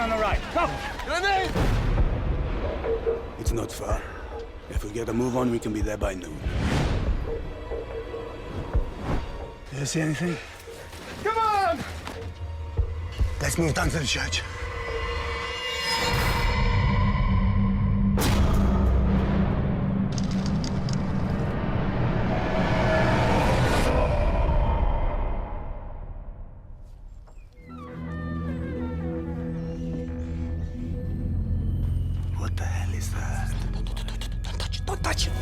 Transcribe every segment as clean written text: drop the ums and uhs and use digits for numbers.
on the right. Come! Grenade! It's not far. If we get a move on, we can be there by noon. Do you see anything? Come on! Let's move down to the church. What the hell is that? Don't touch it! Don't touch it!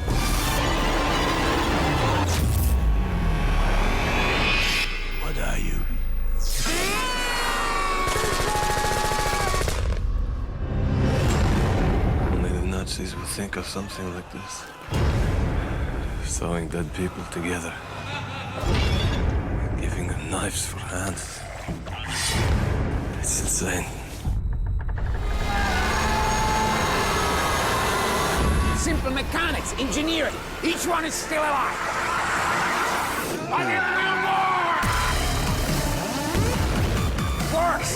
What are you? Only the Nazis would think of something like this. Sewing dead people together. Giving them knives for hands. It's insane. Simple mechanics, engineering. Each one is still alive. I need a little more! Worse!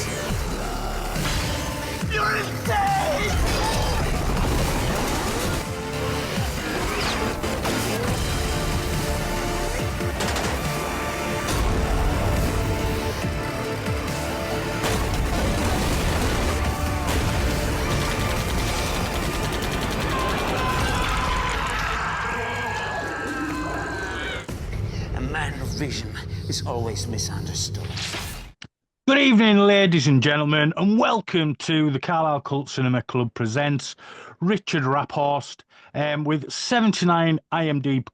You're insane! A man of vision is always misunderstood. Good evening, ladies and gentlemen, and welcome to the Carlisle Cult Cinema Club presents Richard Raaphorst, with 79 IMDb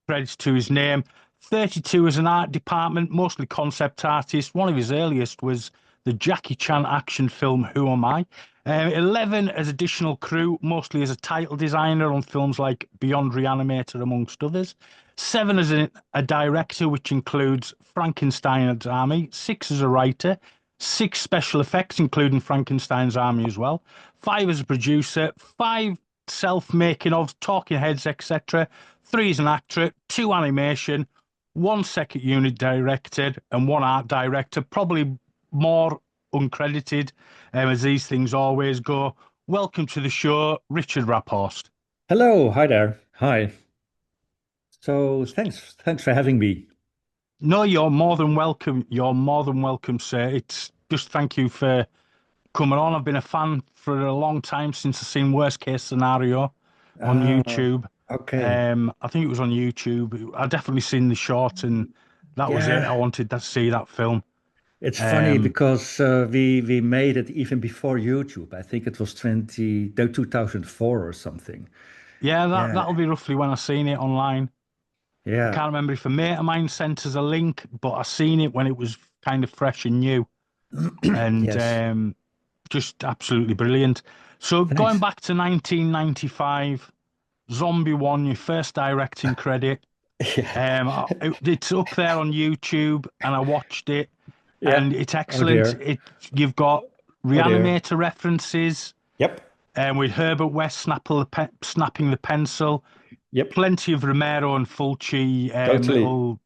credits to his name, 32 as an art department, mostly concept artist. One of his earliest was the Jackie Chan action film Who Am I? 11 as additional crew, mostly as a title designer on films like Beyond Reanimator, amongst others. 7 as a director, which includes Frankenstein'S Army. 6 as a writer. 6 special effects, including Frankenstein's Army as well. 5 as a producer. 5 self-making of, talking heads, etc. 3 as an actor. 2 animation. 1 second unit directed and 1 art director, probably more uncredited, as these things always go. Welcome to the show, Richard Raaphorst. Hello, hi there. Hi. So thanks for having me. No, you're more than welcome. You're more than welcome, sir. It's just thank you for coming on. I've been a fan for a long time since I've seen Worst Case Scenario on YouTube. Okay. I think it was on YouTube. I definitely seen the short, and that was it. Yeah. I wanted to see that film. It's funny because we made it even before YouTube. I think it was 2004 or something. Yeah, Yeah. that'll be roughly when I seen it online. I Yeah. can't remember if a mate of mine sent us a link, but I seen it when it was kind of fresh and new, and Yes. just absolutely brilliant. So Thanks. going back to 1995, Zombie One, your first directing credit. Yeah. It's up there on YouTube, and I watched it, Yeah. and it's Oh excellent. dear. You've got dear. Reanimator references, Yep. with Herbert West snapping the pencil. Yep. Plenty of Romero and Fulci Totally. little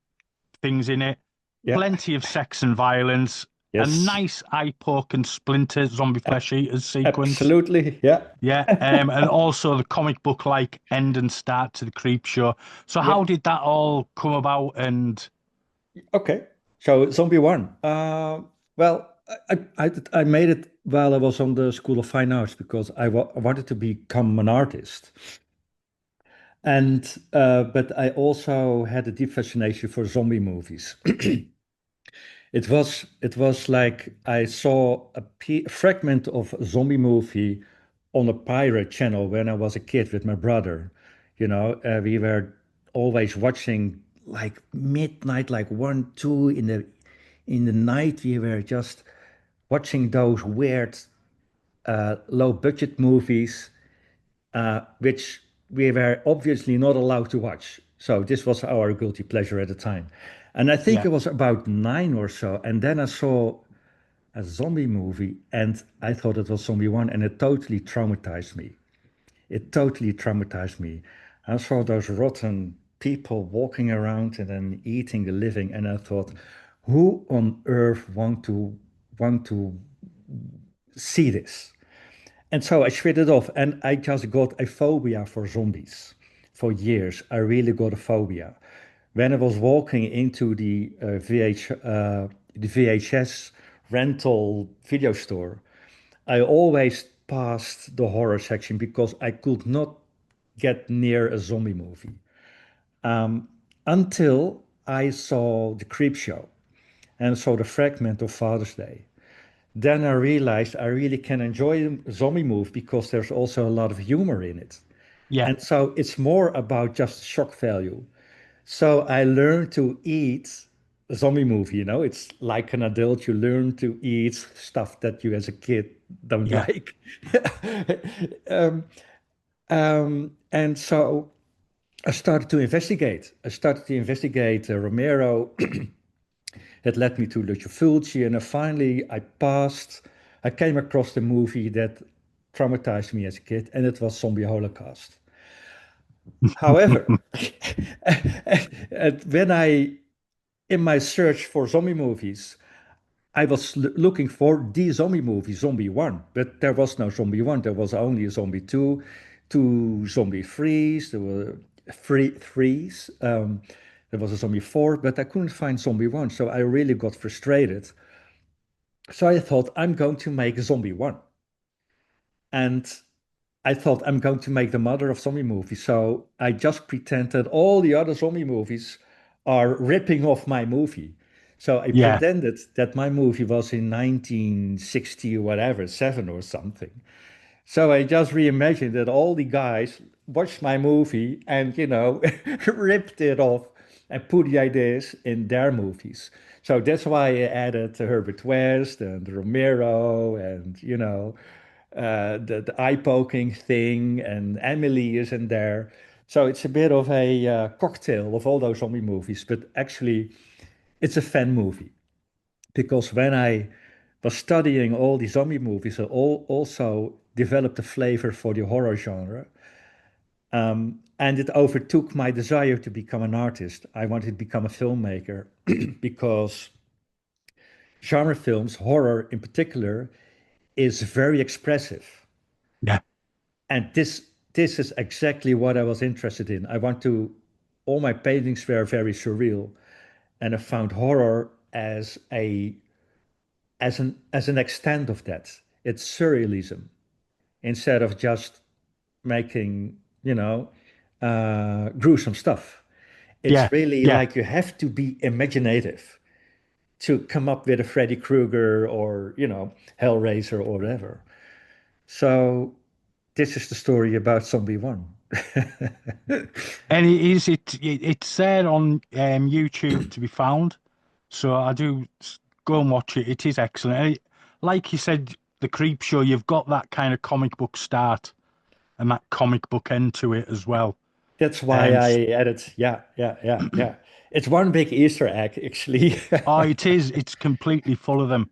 things in it. Yeah. Plenty of sex and violence. Yes. A nice eye poke and splinter zombie flesh eaters sequence. Absolutely. Yeah. Yeah, and also the comic book like end and start to the creep show. So how did that all come about? And Okay. So Zombie One. Well, I made it while I was on the School of Fine Arts because I wanted to become an artist. And but I also had a deep fascination for zombie movies. It was like I saw a fragment of a zombie movie on a pirate channel when I was a kid with my brother. You know, we were always watching like midnight, like 1, 2 in the night. We were just watching those weird low budget movies, which we were obviously not allowed to watch. So this was our guilty pleasure at the time. And I think Yeah. it was about 9 or so. And then I saw a zombie movie and I thought it was Zombie One, and it totally traumatized me. It totally traumatized me. I saw those rotten people walking around and then eating the living, and I thought, who on earth want to see this. And so I shut it off, and I just got a phobia for zombies. For years, I really got a phobia. When I was walking into the the VHS rental video store, I always passed the horror section because I could not get near a zombie movie. Until I saw the Creep Show and saw the fragment of Father's Day. Then I realized I really can enjoy a zombie movie because there's also a lot of humor in it. Yeah. And so it's more about just shock value. So I learned to eat a zombie movie, it's like an adult, you learn to eat stuff that you as a kid don't Yeah. like. And so I started to investigate. Romero. It led me to Lucio Fulci, and finally I came across the movie that traumatized me as a kid, and it was Zombie Holocaust. However, in my search for zombie movies, I was looking for the zombie movie, Zombie 1, but there was no Zombie 1. There was only a Zombie 2, two Zombie 3s, there were threes. There was a Zombie 4, but I couldn't find Zombie 1, so I really got frustrated. So I thought, I'm going to make Zombie 1. And I thought, I'm going to make the mother of zombie movies. So I just pretended all the other zombie movies are ripping off my movie. So I Yeah. pretended that my movie was in 1960 or whatever, 7 or something. So I just reimagined that all the guys watched my movie and, ripped it off and put the ideas in their movies. So that's why I added Herbert West and Romero and, the eye-poking thing, and Emily is in there. So it's a bit of a cocktail of all those zombie movies, but actually it's a fan movie. Because when I was studying all the zombie movies, I also developed a flavor for the horror genre. And it overtook my desire to become an artist. I wanted to become a filmmaker because genre films, horror in particular, is very expressive. Yeah. And this is exactly what I was interested in. All my paintings were very surreal, and I found horror as an extent of that. It's surrealism instead of just making gruesome stuff. Yeah. It's really Yeah. like you have to be imaginative to come up with a Freddy Krueger or Hellraiser or whatever. So this is the story about Zombie 1. And it's there on YouTube to be found. So I do go and watch it. It is excellent. Like you said, the Creep Show, you've got that kind of comic book start and that comic book end to it as well. That's why I added, yeah. It's one big Easter egg, actually. Oh, it is. It's completely full of them.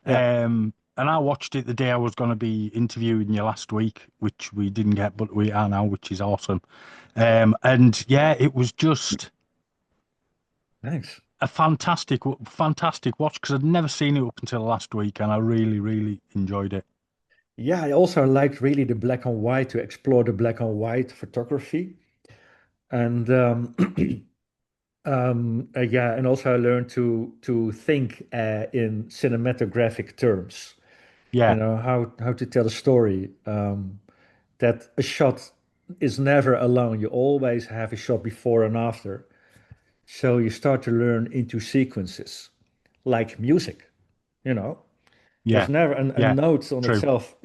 Yeah. And I watched it the day I was going to be interviewing you last week, which we didn't get, but we are now, which is awesome. And yeah, it was just Thanks. a fantastic watch because I'd never seen it up until last week, and I really, really enjoyed it. Yeah, I also liked really the black and white, to explore the black and white photography. And yeah, and also I learned to think in cinematographic terms. Yeah, How to tell a story. That a shot is never alone. You always have a shot before and after. So you start to learn into sequences, like music. You know, yeah, there's never a yeah. note on True. itself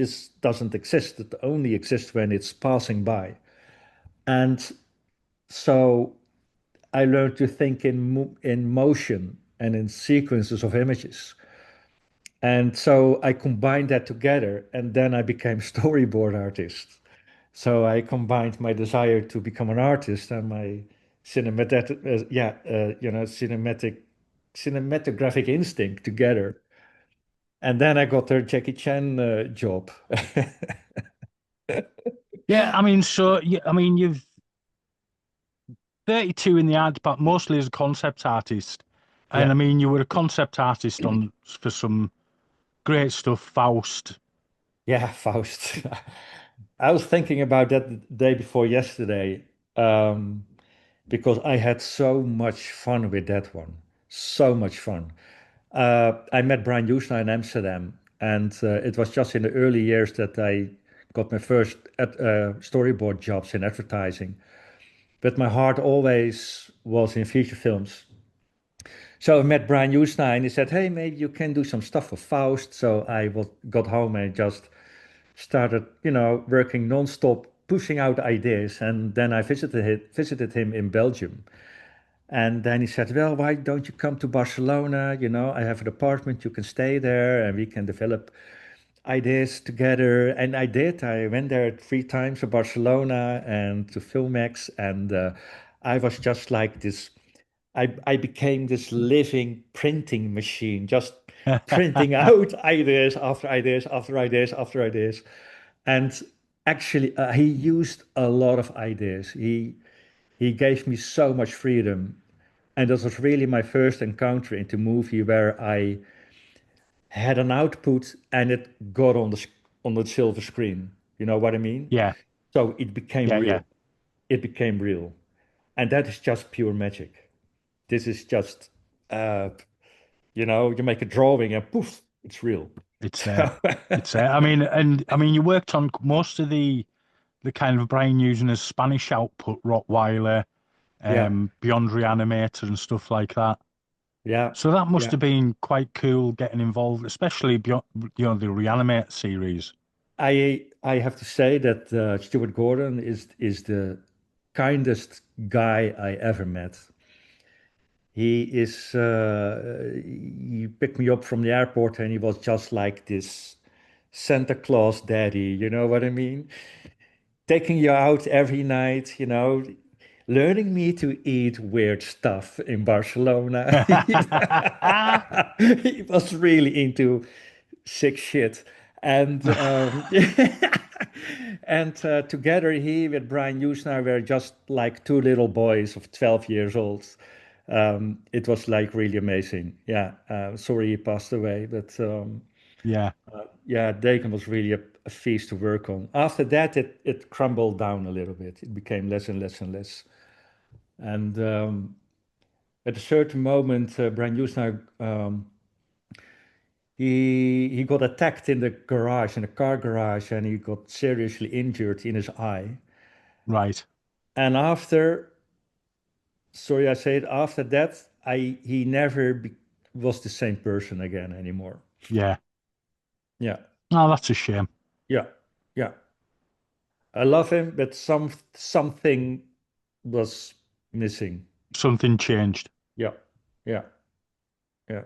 doesn't exist. It only exists when it's passing by. And so I learned to think in motion and in sequences of images. And so I combined that together, and then I became storyboard artist. So I combined my desire to become an artist and my cinematographic instinct together. And then I got the Jackie Chan job. Yeah, I mean, so I mean, you've 32 in the art department, mostly as a concept artist, and Yeah. I mean, you were a concept artist on for some great stuff, Faust, Yeah, Faust. I was thinking about that the day before yesterday, um, because I had so much fun with that one. So much fun. I met Brian Usna in Amsterdam, and it was just in the early years that I got my first storyboard jobs in advertising. But my heart always was in feature films. So I met Brian Usna, and he said, "Hey, maybe you can do some stuff for Faust." So got home and just started, working nonstop, pushing out ideas. And then I visited him in Belgium. And then he said, "Well, why don't you come to Barcelona? I have an apartment, you can stay there and we can develop ideas together." And I did. I went there 3 times to Barcelona and to Filmex. And I was just like this. I became this living printing machine, just printing out ideas after ideas after ideas after ideas. And actually, he used a lot of ideas. He gave me so much freedom, and that was really my first encounter into movie where I had an output and it got on the silver screen. You know what I mean? Yeah, So it became yeah, real. yeah. It became real, and that is just pure magic. This is just, uh, you make a drawing and poof, it's real. It's there. It's there. I mean, you worked on most of the kind of Brian using his Spanish output, Rottweiler, Yeah, Beyond Reanimator and stuff like that. yeah, So that must yeah. have been quite cool getting involved, especially beyond, the Reanimate series. I have to say that Stuart Gordon is the kindest guy I ever met. He picked me up from the airport and he was just like this Santa Claus daddy, you know what I mean? Taking you out every night, learning me to eat weird stuff in Barcelona. He was really into sick shit. And and together he with Brian Usna were just like two little boys of 12 years old. It was like really amazing. Yeah, sorry he passed away, but Yeah, yeah, Dakin was really a feast to work on. After that, it crumbled down a little bit. It became less and less and less. And at a certain moment, Brian Usna, he got attacked in the garage, in the car garage, and he got seriously injured in his eye. right. And sorry, I say it, after that, he never was the same person again anymore. Yeah. Yeah, Oh, that's a shame. yeah, yeah. I love him, but something was missing. Something changed. Yeah, yeah, yeah,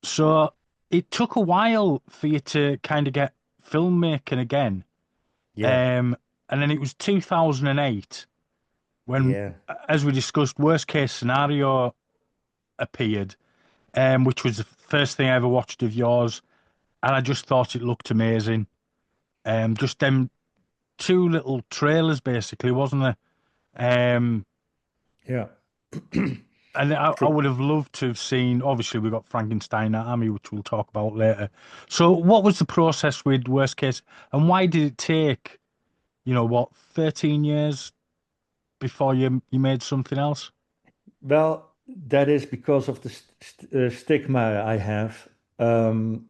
So it took a while for you to kind of get filmmaking again. yeah, Um, and then it was 2008 when, yeah, as we discussed, Worst Case Scenario appeared, which was the first thing I ever watched of yours. And I just thought it looked amazing. Just them two little trailers, basically, wasn't there? yeah. And I True. would have loved to have seen, obviously, we got Frankenstein Army, which we'll talk about later. So, what was the process with Worst Case, and why did it take, 13 years before you made something else? Well, that is because of the stigma I have. Um,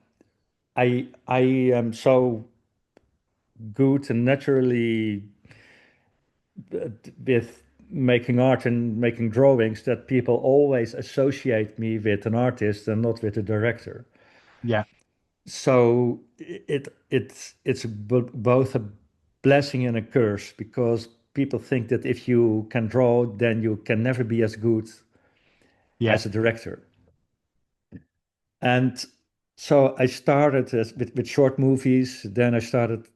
I am so good and naturally with making art and making drawings that people always associate me with an artist and not with a director. Yeah, So it's both a blessing and a curse because people think that if you can draw, then you can never be as good yeah, as a director. And so I started with short movies. Then I started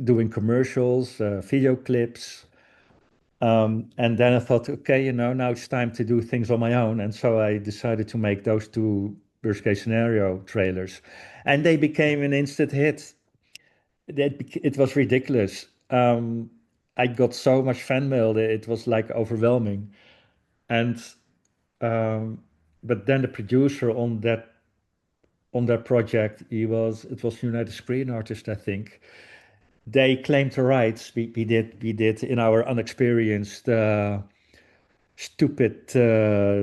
doing commercials, video clips. And then I thought, okay, now it's time to do things on my own. And so I decided to make those two worst case scenario trailers. And they became an instant hit. It was ridiculous. I got so much fan mail that it was like overwhelming. And um, but then the producer on that on their project. It was United Screen Artists, I think. They claimed the rights. We did in our unexperienced, stupid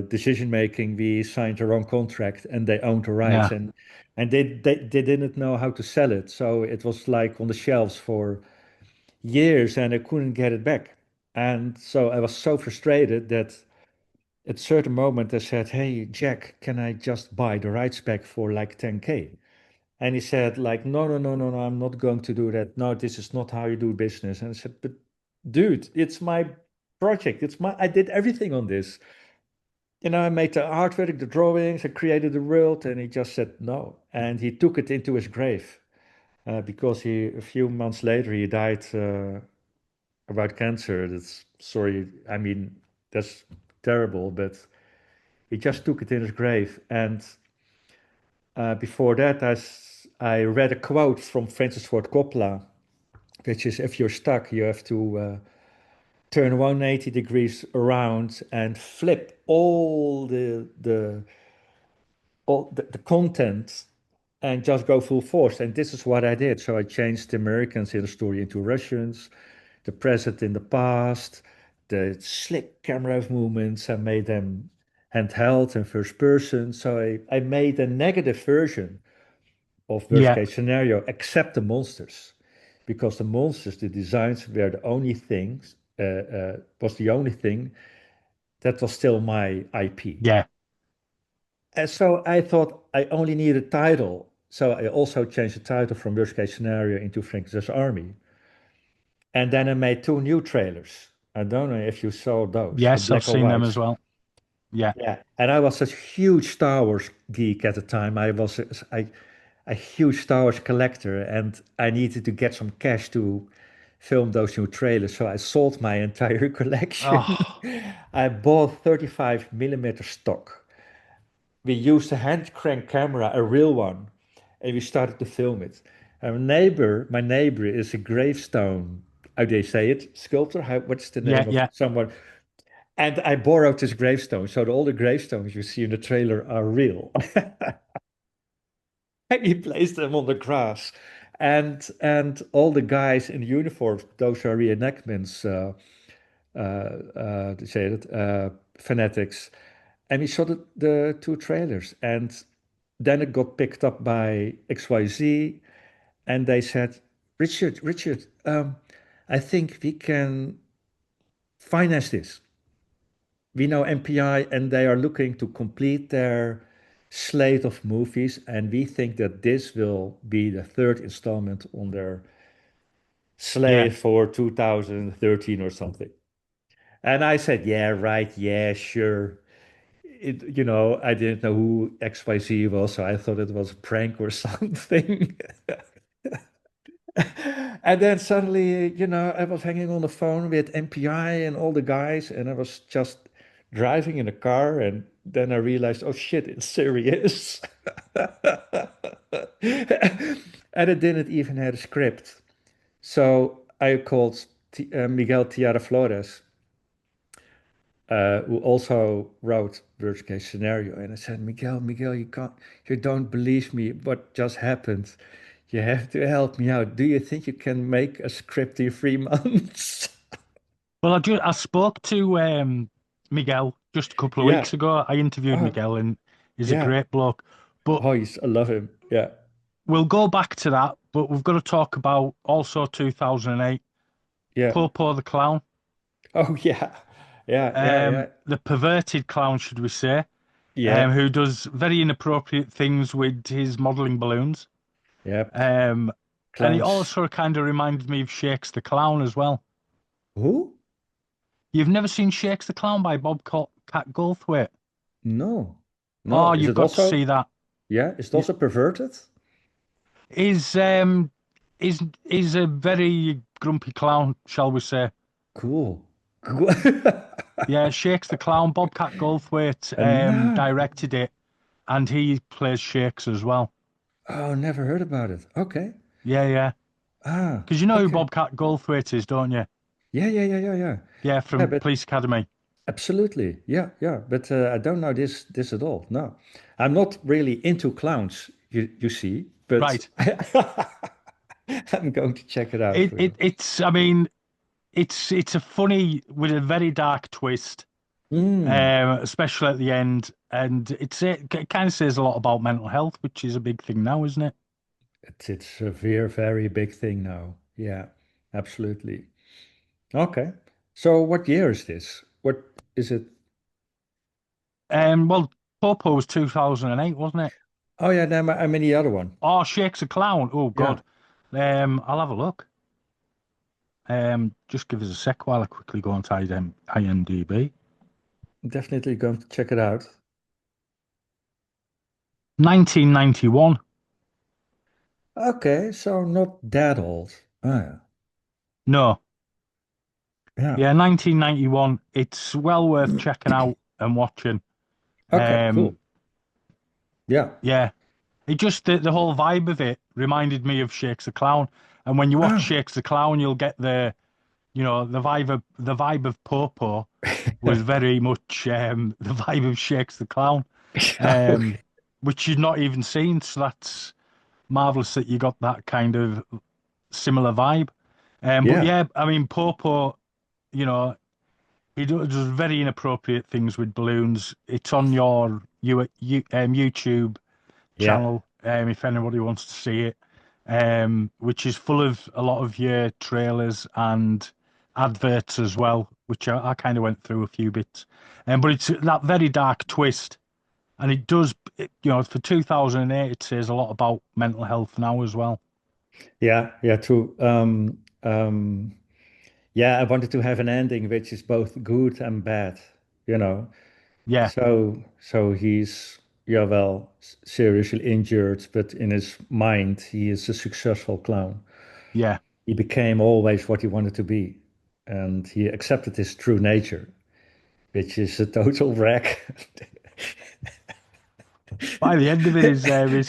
decision making. We signed the wrong contract, and they owned the rights, Yeah. and they didn't know how to sell it. So it was like on the shelves for years, and I couldn't get it back. And so I was so frustrated that at a certain moment I said, "Hey, Jack, can I just buy the rights back for like 10K?" And he said, like, "No, no, no, no, no, I'm not going to do that. No, this is not how you do business." And I said, "But dude, it's my project. I did everything on this. I made the artwork, the drawings, I created the world." And he just said no. And he took it into his grave because a few months later, he died about cancer. That's sorry. I mean, that's terrible, but he just took it in his grave. And before that, I read a quote from Francis Ford Coppola, which is, if you're stuck, you have to turn 180 degrees around and flip all the content and just go full force. And this is what I did. So I changed the Americans in the story into Russians, the present in the past, the slick camera movements. I made them handheld and first person. So I made a negative version of worst Yeah. case scenario, except the monsters, because the monsters, the designs were was the only thing that was still my IP. Yeah. And so I thought I only need a title. So I also changed the title from worst case scenario into Frankenstein's Army. And then I made two new trailers. I don't know if you saw those, the Yes, I've black or seen them white. as well. Yeah. Yeah, and I was such a huge Star Wars geek at the time. I was a huge Star Wars collector, and I needed to get some cash to film those new trailers. So I sold my entire collection. Oh, I bought 35 millimeter stock. We used a hand crank camera, a real one, and we started to film it. My neighbor is a gravestone. How do they say it? Sculptor? What's the yeah, name of yeah, someone? And I borrowed this gravestone, so all the gravestones you see in the trailer are real. And he placed them on the grass, and all the guys in uniform, those are reenactments, to say it, fanatics. And we saw the two trailers, and then it got picked up by XYZ, and they said, Richard, I think we can finance this. We know MPI, and they are looking to complete their slate of movies, and we think that this will be the third installment on their yeah. slate for 2013 or something. And I said, yeah, right, yeah, sure. I didn't know who XYZ was, so I thought it was a prank or something. And then suddenly, I was hanging on the phone with MPI and all the guys, and I was just driving in a car, and then I realized, oh shit, it's serious. And it didn't even have a script. So I called Miguel Tiara Flores, who also wrote Worst Case Scenario, and I said, Miguel, you don't believe me what just happened. You have to help me out. Do you think you can make a script in 3 months? Well, I spoke to Miguel just a couple of Yeah. weeks ago. I interviewed Oh, Miguel, and he's a yeah. great bloke. But Oh, I love him. Yeah. we'll go back to that. But we've got to talk about also 2008, Yeah. Popo the Clown, Oh, yeah. Yeah. Yeah. Yeah. the perverted clown, should we say, Yeah. who does very inappropriate things with his modelling balloons. Yep. Um, and he Clowns. also kind of reminded me of Shakes the Clown as well. Who? You've never seen Shakes the Clown by Cat Goldthwait? No. No. Oh, Is you've it got to see also, that. yeah, is it Y- also perverted? Is is a very grumpy clown, shall we say? Cool. Cool. Yeah, Shakes the Clown. Bobcat Goldthwait No. directed it, and he plays Shakes as well. Oh, never heard about it. Okay. Yeah, yeah. Ah, Because you know who okay. Bobcat Goldthwait is, don't you? Yeah, yeah, yeah, yeah, yeah. Yeah, Yeah, from but Police Academy. absolutely. Yeah, yeah. But I don't know this at all. No. I'm not really into clowns. you see, but Right. I'm going to check it out for you. It's, I mean, it's a funny with a very dark twist, Mm. especially at the end, and it kind of says a lot about mental health, which is a big thing now, isn't it? It's a very big thing now. Yeah, absolutely. Okay. So what year is this? What is it? Well, Popo was 2008, wasn't it? Oh yeah, no, I'm in the other one. Oh, Shakes a Clown. Oh Yeah, God. I'll have a look. Just give us a sec while I quickly go onto IMDb. definitely going to check it out. 1991. Okay, so not that old. Ah, No, yeah. yeah, 1991. It's well worth checking out and watching. Okay, Um, cool. Yeah. yeah, it just the whole vibe of it reminded me of Shakes the Clown. And when you watch Ah, Shakes the Clown, you'll get the vibe of Popo was very much the vibe of Shakes the Clown, yeah, um, okay. which you've not even seen. So that's marvelous that you got that kind of similar vibe. But Yeah, yeah, I mean, Popo, you know, he does very inappropriate things with balloons. It's on your YouTube yeah, channel, if anybody wants to see it, which is full of a lot of your trailers and adverts as well, which I kind of went through a few bits. But it's that very dark twist, and it does, for 2008, it says a lot about mental health now as well. yeah, true. Yeah, I wanted to have an ending which is both good and bad, you know. Yeah, So he's, yeah, well, seriously injured, but in his mind, he is a successful clown. yeah. He became always what he wanted to be, and he accepted his true nature, which is a total wreck. By the end of it,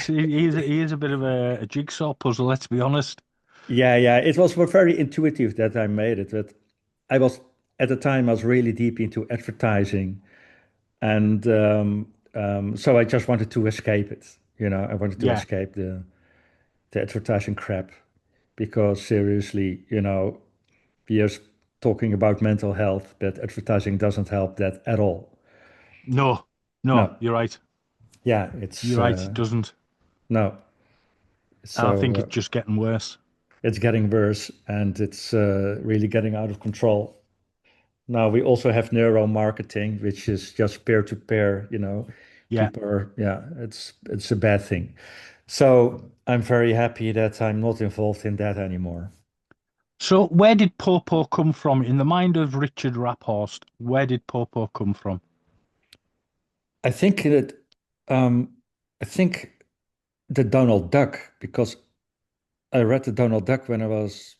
he is a bit of a jigsaw puzzle. Let's be honest. Yeah, it was very intuitive that I made it, but I was at the time I was really deep into advertising, and so I just wanted to escape it. I wanted to Yeah, escape the advertising crap because seriously, we are talking about mental health, but advertising doesn't help that at all. no, no, No, you're right. yeah, You're right. It doesn't. no. And I So think it's just getting worse. it's getting worse, and it's really getting out of control. Now we also have neuromarketing, which is just peer to peer. Yeah. People are, yeah, it's a bad thing. So I'm very happy that I'm not involved in that anymore. So where did Popo come from in the mind of Richard Raaphorst? Where did Popo come from? I think that um, I think the Donald Duck, because I read the Donald Duck when I was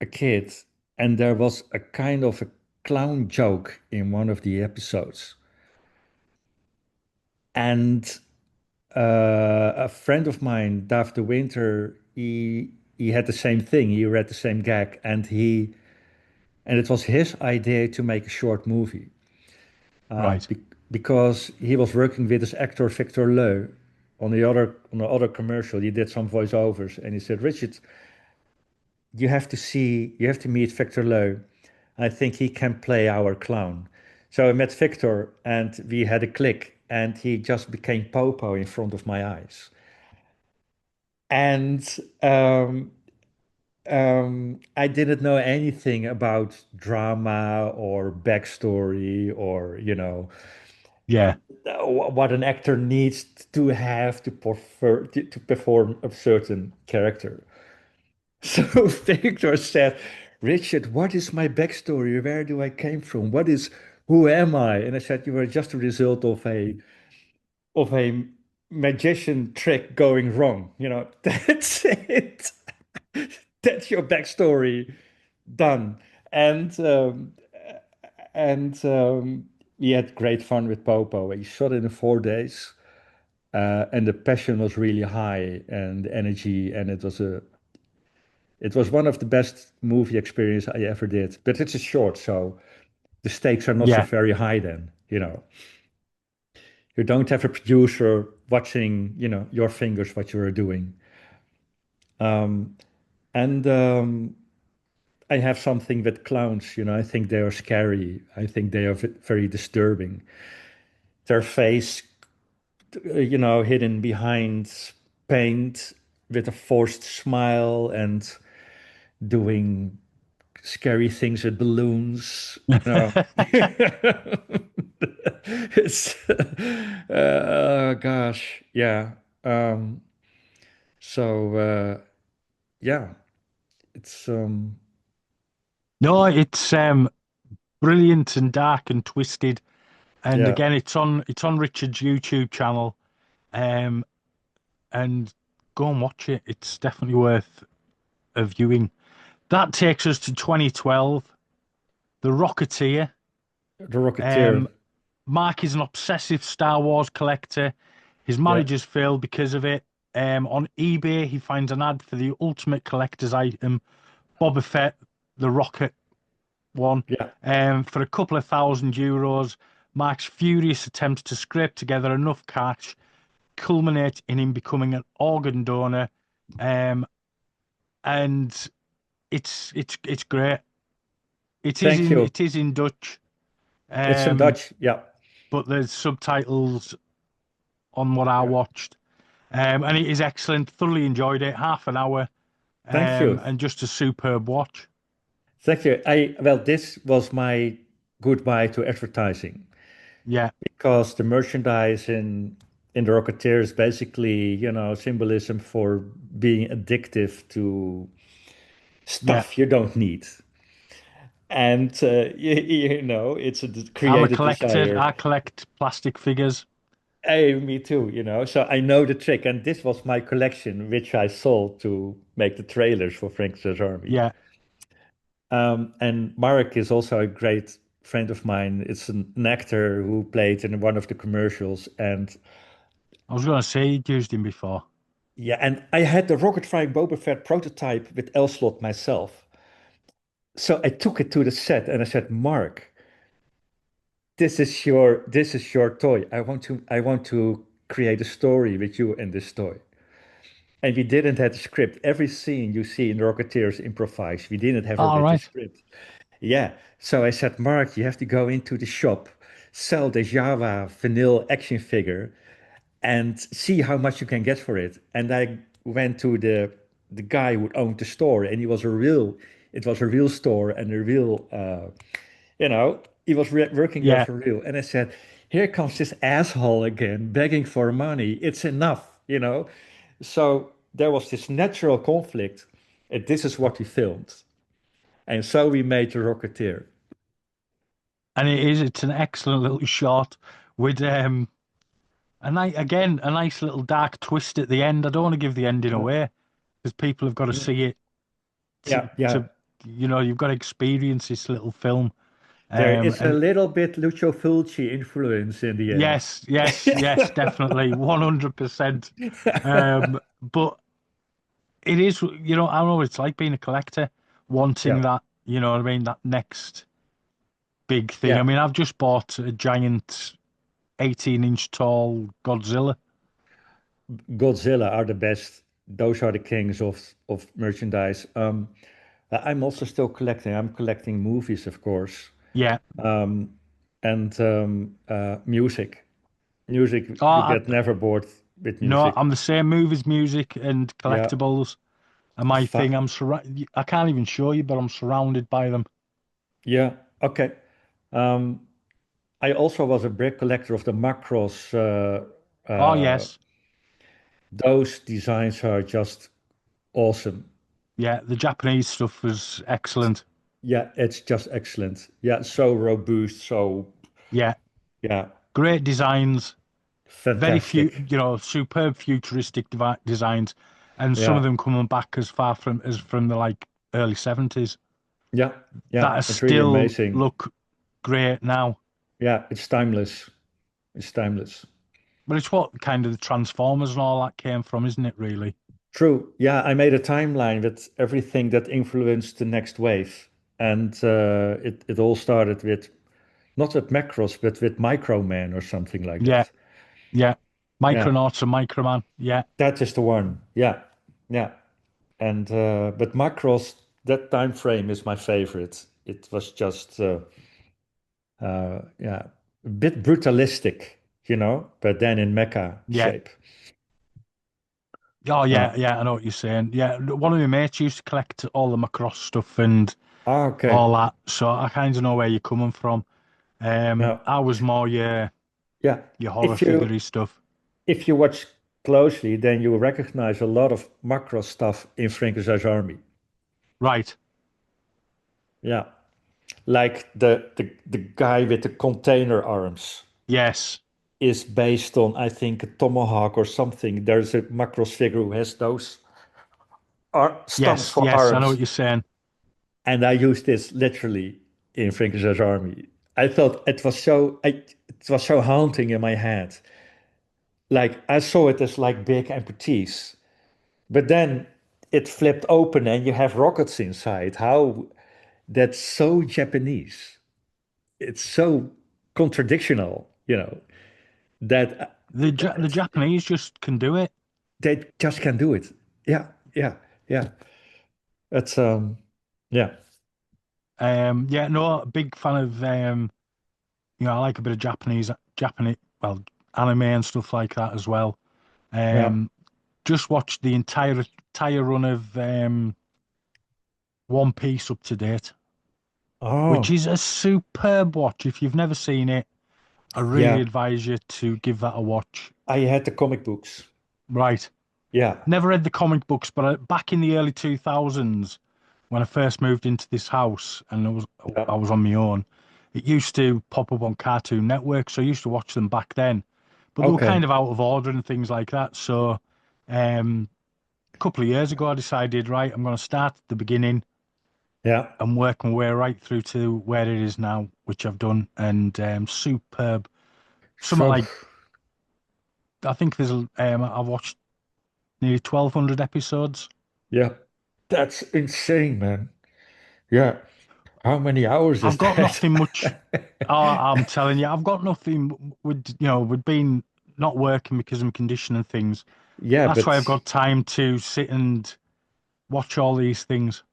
a kid, and there was a kind of a clown joke in one of the episodes. And a friend of mine, Dave de Winter, he had the same thing. He read the same gag, and it was his idea to make a short movie. Uh, Right. be, because he was working with his actor Victor Leu on the other commercial. He did some voiceovers, and he said, Richard, you have to meet Victor Leu. I think he can play our clown. So I met Victor, and we had a click, and he just became Popo in front of my eyes. And I didn't know anything about drama or backstory or, Yeah. what an actor needs to have to perform a certain character. So Victor said, Richard, what is my backstory? Where do I came from? Who am I? And I said, you were just a result of a magician trick going wrong. That's it. That's your backstory done. And we had great fun with Popo. He shot it in 4 days, and the passion was really high and the energy, and it was one of the best movie experience I ever did. But it's a short, so the stakes are not so Yeah. very high then. You don't have a producer watching, your fingers, what you were doing. And I have something with clowns, I think they are scary. I think they are very disturbing. Their face, hidden behind paint with a forced smile and doing scary things with balloons. It's, gosh, yeah. Um, so, yeah, it's, No, it's brilliant and dark and twisted. And yeah, again, it's on Richard's YouTube channel. Um, and go and watch it. It's definitely worth a viewing. That takes us to 2012. The Rocketeer. the Rocketeer. Um, Mark is an obsessive Star Wars collector. His Yeah, marriage has failed because of it. On eBay, he finds an ad for the ultimate collector's item, Boba Fett, the rocket one, yeah. for a couple of €1,000. Mark's furious attempts to scrape together enough cash culminate in him becoming an organ donor, and it's great. Thank you. It is in Dutch, It's in um, Dutch. Yeah. but there's subtitles on what I Yeah. watched, and it is excellent. Thoroughly enjoyed it. Half an hour, Thank you. and just a superb watch. Thank you. Well, this was my goodbye to advertising Yeah, because the merchandise in the Rocketeer is basically, symbolism for being addictive to yeah. stuff you don't need. And it's a I'm a created collector. desire. I collect plastic figures. Hey, me too, so I know the trick. And this was my collection, which I sold to make the trailers for Frankenstein's Army. Yeah, And Mark is also a great friend of mine. It's an actor who played in one of the commercials. And I was going to say you'd used him before. yeah, and I had the rocket flying Boba Fett prototype with L-slot myself. So I took it to the set and I said, Mark, this is your toy. I want to create a story with you in this toy. And we didn't have the script. Every scene you see in the Rocketeers improvised. We didn't have a All written right. script. Yeah. So I said, Mark, you have to go into the shop, sell the Java vanilla action figure, and see how much you can get for it. And I went to the guy who owned the store, and it was a real store and a real, he was working there Yeah, for real. And I said, here comes this asshole again, begging for money. It's enough. So there was this natural conflict, and this is what we filmed. And so we made the Rocketeer. and it's an excellent little shot with a nice little dark twist at the end. I don't want to give the ending Yeah, away because people have got to see it yeah, yeah. to you've got to experience this little film. There is a And little bit Lucio Fulci influence in the end. yes, yes, yes, definitely, 100%. But it is, I don't know what it's like being a collector, wanting Yeah, that, what I mean, that next big thing. I yeah. mean, I've just bought a giant 18-inch tall Godzilla. Godzilla are the best. Those are the kings of merchandise. I'm also still collecting. I'm collecting movies, of course, Yeah. and music. Music, Oh, you get never bored with music. I'm the same. Movies, music, and Yeah, collectibles are my thing. fa I can't even show you, but I'm surrounded by them. yeah. Okay. Um, I also was a brick collector of the Macross. Oh, Uh, yes. those designs are just awesome. Yeah, the Japanese stuff was excellent. Yeah, it's just excellent. Yeah, so robust, so Yeah, yeah, great designs, very few, fantastic. superb futuristic designs, and some of Yeah, them coming back as far from the like early 70s yeah, that yeah. are It's really still amazing. look great now. Yeah, it's timeless. It's timeless. But it's what kind of the Transformers and all that came from, isn't it, really? True. Yeah, I made a timeline with everything that influenced the next wave, and it all started with not with Macross, but with Microman or something like Yeah, that. yeah. Yeah, Micronauts and Microman. Yeah, that is the one. Yeah, yeah. And but Macross, that time frame is my favorite. It was just yeah, a bit brutalistic, but then in mecha yeah. shape. Oh Uh, yeah, yeah. I know what you're saying. Yeah, one of my mates used to collect all the Macross stuff and okay. all that, so I kind of know where you're coming from. Yeah, I was more yeah. your horror If you figure stuff. if you watch closely, then you recognize a lot of Macross stuff in Frankenstein's Army. Right. Yeah, like the guy with the container arms Yes. is based on, I think, a tomahawk or something. There's a Macross figure who has those stumps Yes. for Yes. I know what arms. you're saying. And I used this literally in Frankenstein's Army. I thought it was so haunting in my head. Like I saw it as like big amputees, but then it flipped open and you have rockets inside. How that's so Japanese. It's so contradictional, that The Japanese just can do it. they just can do it. Yeah, yeah, yeah. That's yeah, Yeah. No, a big fan of I like a bit of Japanese, well, anime and stuff like that as well. yeah. Um, just watched the entire run of One Piece up to date, which Oh, is a superb watch. If you've never seen it, I really yeah. advise you to give that a watch. I had the comic books. Right. Yeah, Never read the comic books, but back in the early 2000s, when I first moved into this house and yeah. I was on my own, it used to pop up on Cartoon Network, so I used to watch them back then. But they were Okay. kind of out of order and things like that. So a couple of years ago, I decided, right, I'm going to start at the beginning Yeah. and work my way right through to where it is now, which I've done, and superb. Something So, like I think I've watched nearly 1,200 episodes. yeah, that's insane, man. Yeah. How many hours is I've got that? nothing much. Oh, I'm telling you, I've got nothing with being not working because of my condition and things. Yeah, That's why I've but got time to sit and watch all these things.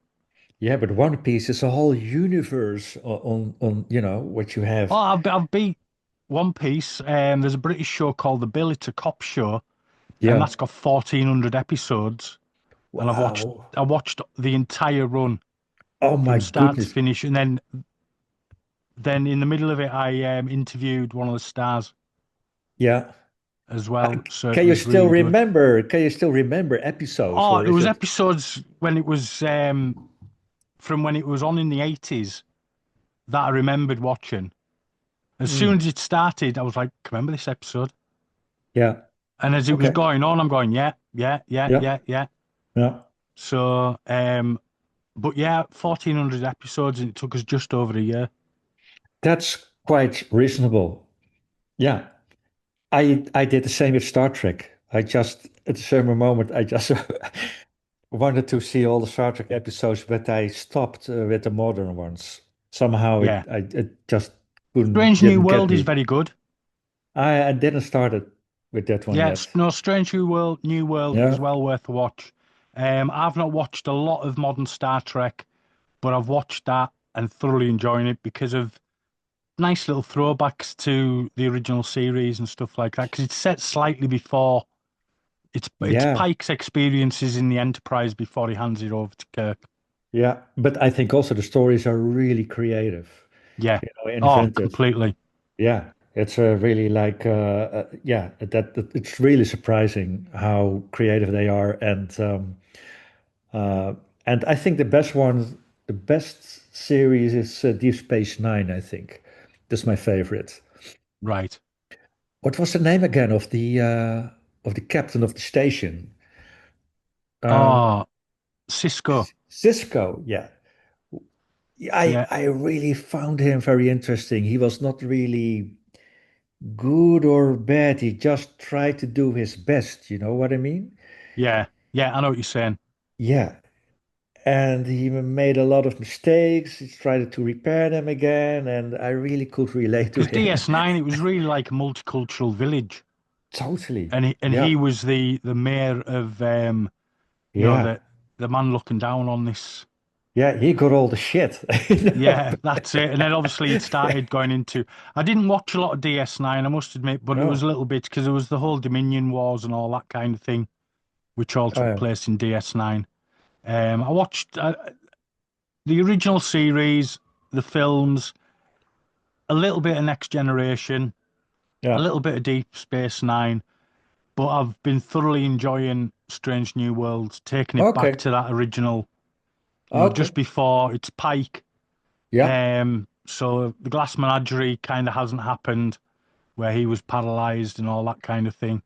yeah, but One Piece is a whole universe on what you Oh, have. I've beat One Piece. There's a British show called The Bill. It's a cop show, and Yeah. that's got 1,400 episodes. And Wow. I watched the entire run Oh my from start to goodness. finish, and then in the middle of it, I interviewed one of the stars Yeah. as well. So it Can you was still really good. remember? Can you still remember episodes, Oh, or it is was it? episodes when it was from when it was on in the 80s that I remembered watching. As soon Mm, as it started, I was like, remember this episode? yeah. And as it was Okay. going on, I'm going, yeah, yeah, yeah, Yeah. yeah, yeah. Yeah. So, but yeah, 1,400 episodes, and it took us just over a year. That's quite reasonable. Yeah. I did the same with Star Trek. I just at a certain moment I just wanted to see all the Star Trek episodes, but I stopped with the modern ones. Somehow Yeah. it just couldn't Strange New didn't get World is me. very good. I didn't start it with that one Yeah, yet. no, Strange New World is Yeah, well worth a watch. I've not watched a lot of modern Star Trek, but I've watched that and thoroughly enjoying it because of nice little throwbacks to the original series and stuff like that. Because it's set slightly before it's yeah, Pike's experiences in the Enterprise before he hands it over to Kirk. yeah. But I think also the stories are really creative, Yeah. Oh, inventive. completely. Yeah, it's really like yeah, it's really surprising how creative they are, uh, and I think the best series is Deep Space Nine. I think that's my favorite. Right. What was the name again of the captain of the station? Um, Oh, Cisco. Cisco. Yeah, Yeah. I really found him very interesting. He was not really good or bad. He just tried to do his best. You know what I mean? Yeah. Yeah. I know what you're saying. Yeah. And he made a lot of mistakes. He tried to repair them again, and I really could relate to Because him. DS9, it was really like a multicultural village. Totally. and Yeah. he was the mayor of Yeah. the man looking down on this. Yeah. He got all the shit. Yeah, that's it. And then obviously it started going into. I didn't watch a lot of DS9, I must admit, but it was a No. little bit because there was the whole Dominion Wars and all that kind of thing, which all Oh, took yeah. place in DS9. I watched the original series, the films, a little bit of Next Generation, a Yeah. little bit of Deep Space Nine, but I've been thoroughly enjoying Strange New Worlds, taking it back Okay. to that original, Okay. just before it's Pike. Yeah. So the Glass Menagerie kind of hasn't happened where he was paralyzed and all that kind of thing.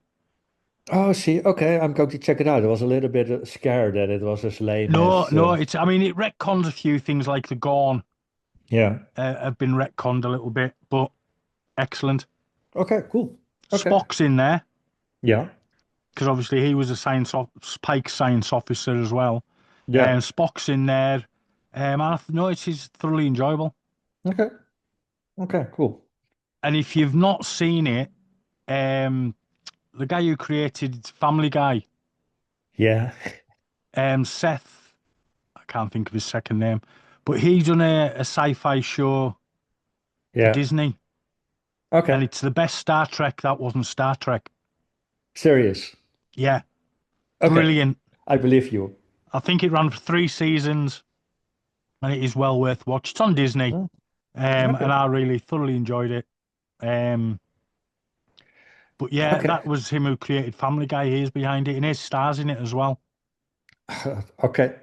Oh, see. Okay. I'm going to check it out. I was a little bit scared that it was as lame No, as. no, I mean, it retcons a few things like the Gorn Yeah. have been retconned a little bit, but excellent. Okay. Cool. Okay. Spock's in there Yeah. because obviously he was a Pike science officer as well. Yeah. And Spock's in there. No, it's thoroughly enjoyable. Okay. Okay. Cool. And if you've not seen it, um, the guy who created Family Guy, Yeah. Seth, I can't think of his second name, but he's done a sci-fi show for Yeah. Disney, and Okay. it's the best Star Trek that wasn't Star Trek. Serious. Yeah, Okay. brilliant. I believe you. I think it ran for 3 seasons, and it is well worth watch. It's on Disney, Oh, and okay. I really thoroughly enjoyed it. But yeah, Okay. that was him who created Family Guy. He's behind it, and his stars in it as well. Okay.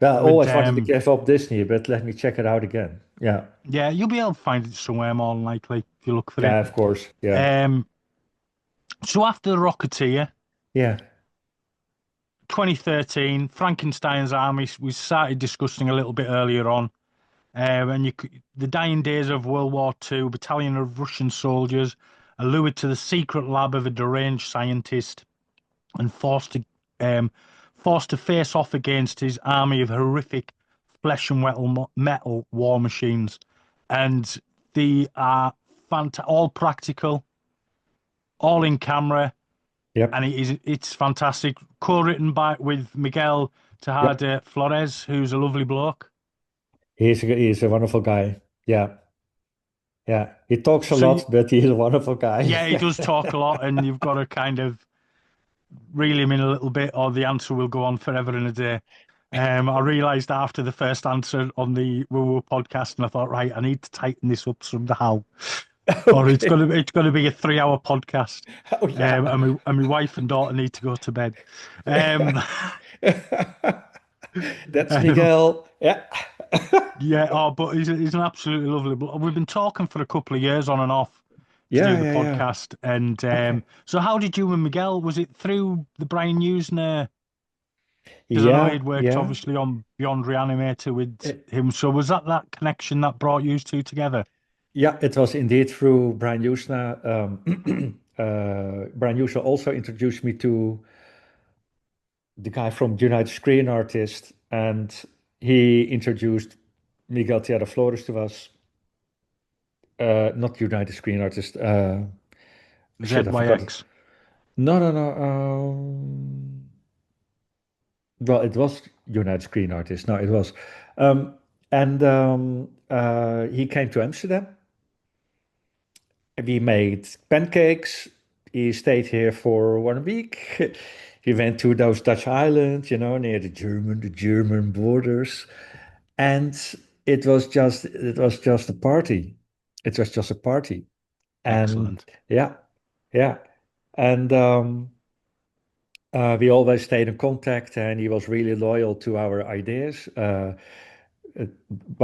Well, I With always wanted to give up Disney, but let me check it out again. Yeah. yeah, you'll be able to find it somewhere more than likely if you look for Yeah, it. of course. Yeah. So after the Rocketeer, Yeah. 2013, Frankenstein's Army, we started discussing a little bit earlier on. And the dying days of World War II, a battalion of Russian soldiers are lured to the secret lab of a deranged scientist and forced to face off against his army of horrific flesh and metal war machines. And they are all practical, all in camera, Yep. and it's fantastic. Co-written with Miguel Yep. Tejada Flores, who's a lovely bloke. He's a wonderful guy. Yeah. Yeah. He talks a So lot, but he's a wonderful guy. yeah, he does talk a lot, and you've got to kind of reel him in a little bit, or the answer will go on forever and a day. I realised after the first answer on the Woo Woo podcast, and I thought, right, I need to tighten this up somehow, or it's gonna be a 3-hour podcast. Oh, yeah. And my wife and daughter need to go to bed. That's Miguel. Yeah. Yeah, but he's an absolutely lovely. But we've been talking for a couple of years on and off to Yeah, do the yeah, yeah. podcast. And so, how did you and Miguel? Was it through the Brian Usner? Because I know Yeah, he'd worked yeah. obviously on Beyond Reanimator with him. So was that connection that brought you two together? Yeah, it was indeed through Brian Usna. Brian Usna also introduced me to the guy from United Screen Artists, and he introduced Miguel Tierra Flores to us. Not United Screen Artists. Shit, I forgot. ZYX. No, no, no. Well, it was United Screen Artists. No, it was. He came to Amsterdam. We made pancakes. He stayed here for 1 week. We went to those Dutch islands, near the German borders, and it was just a party. It was just a party, and Excellent. yeah, yeah, and we always stayed in contact, and he was really loyal to our ideas. By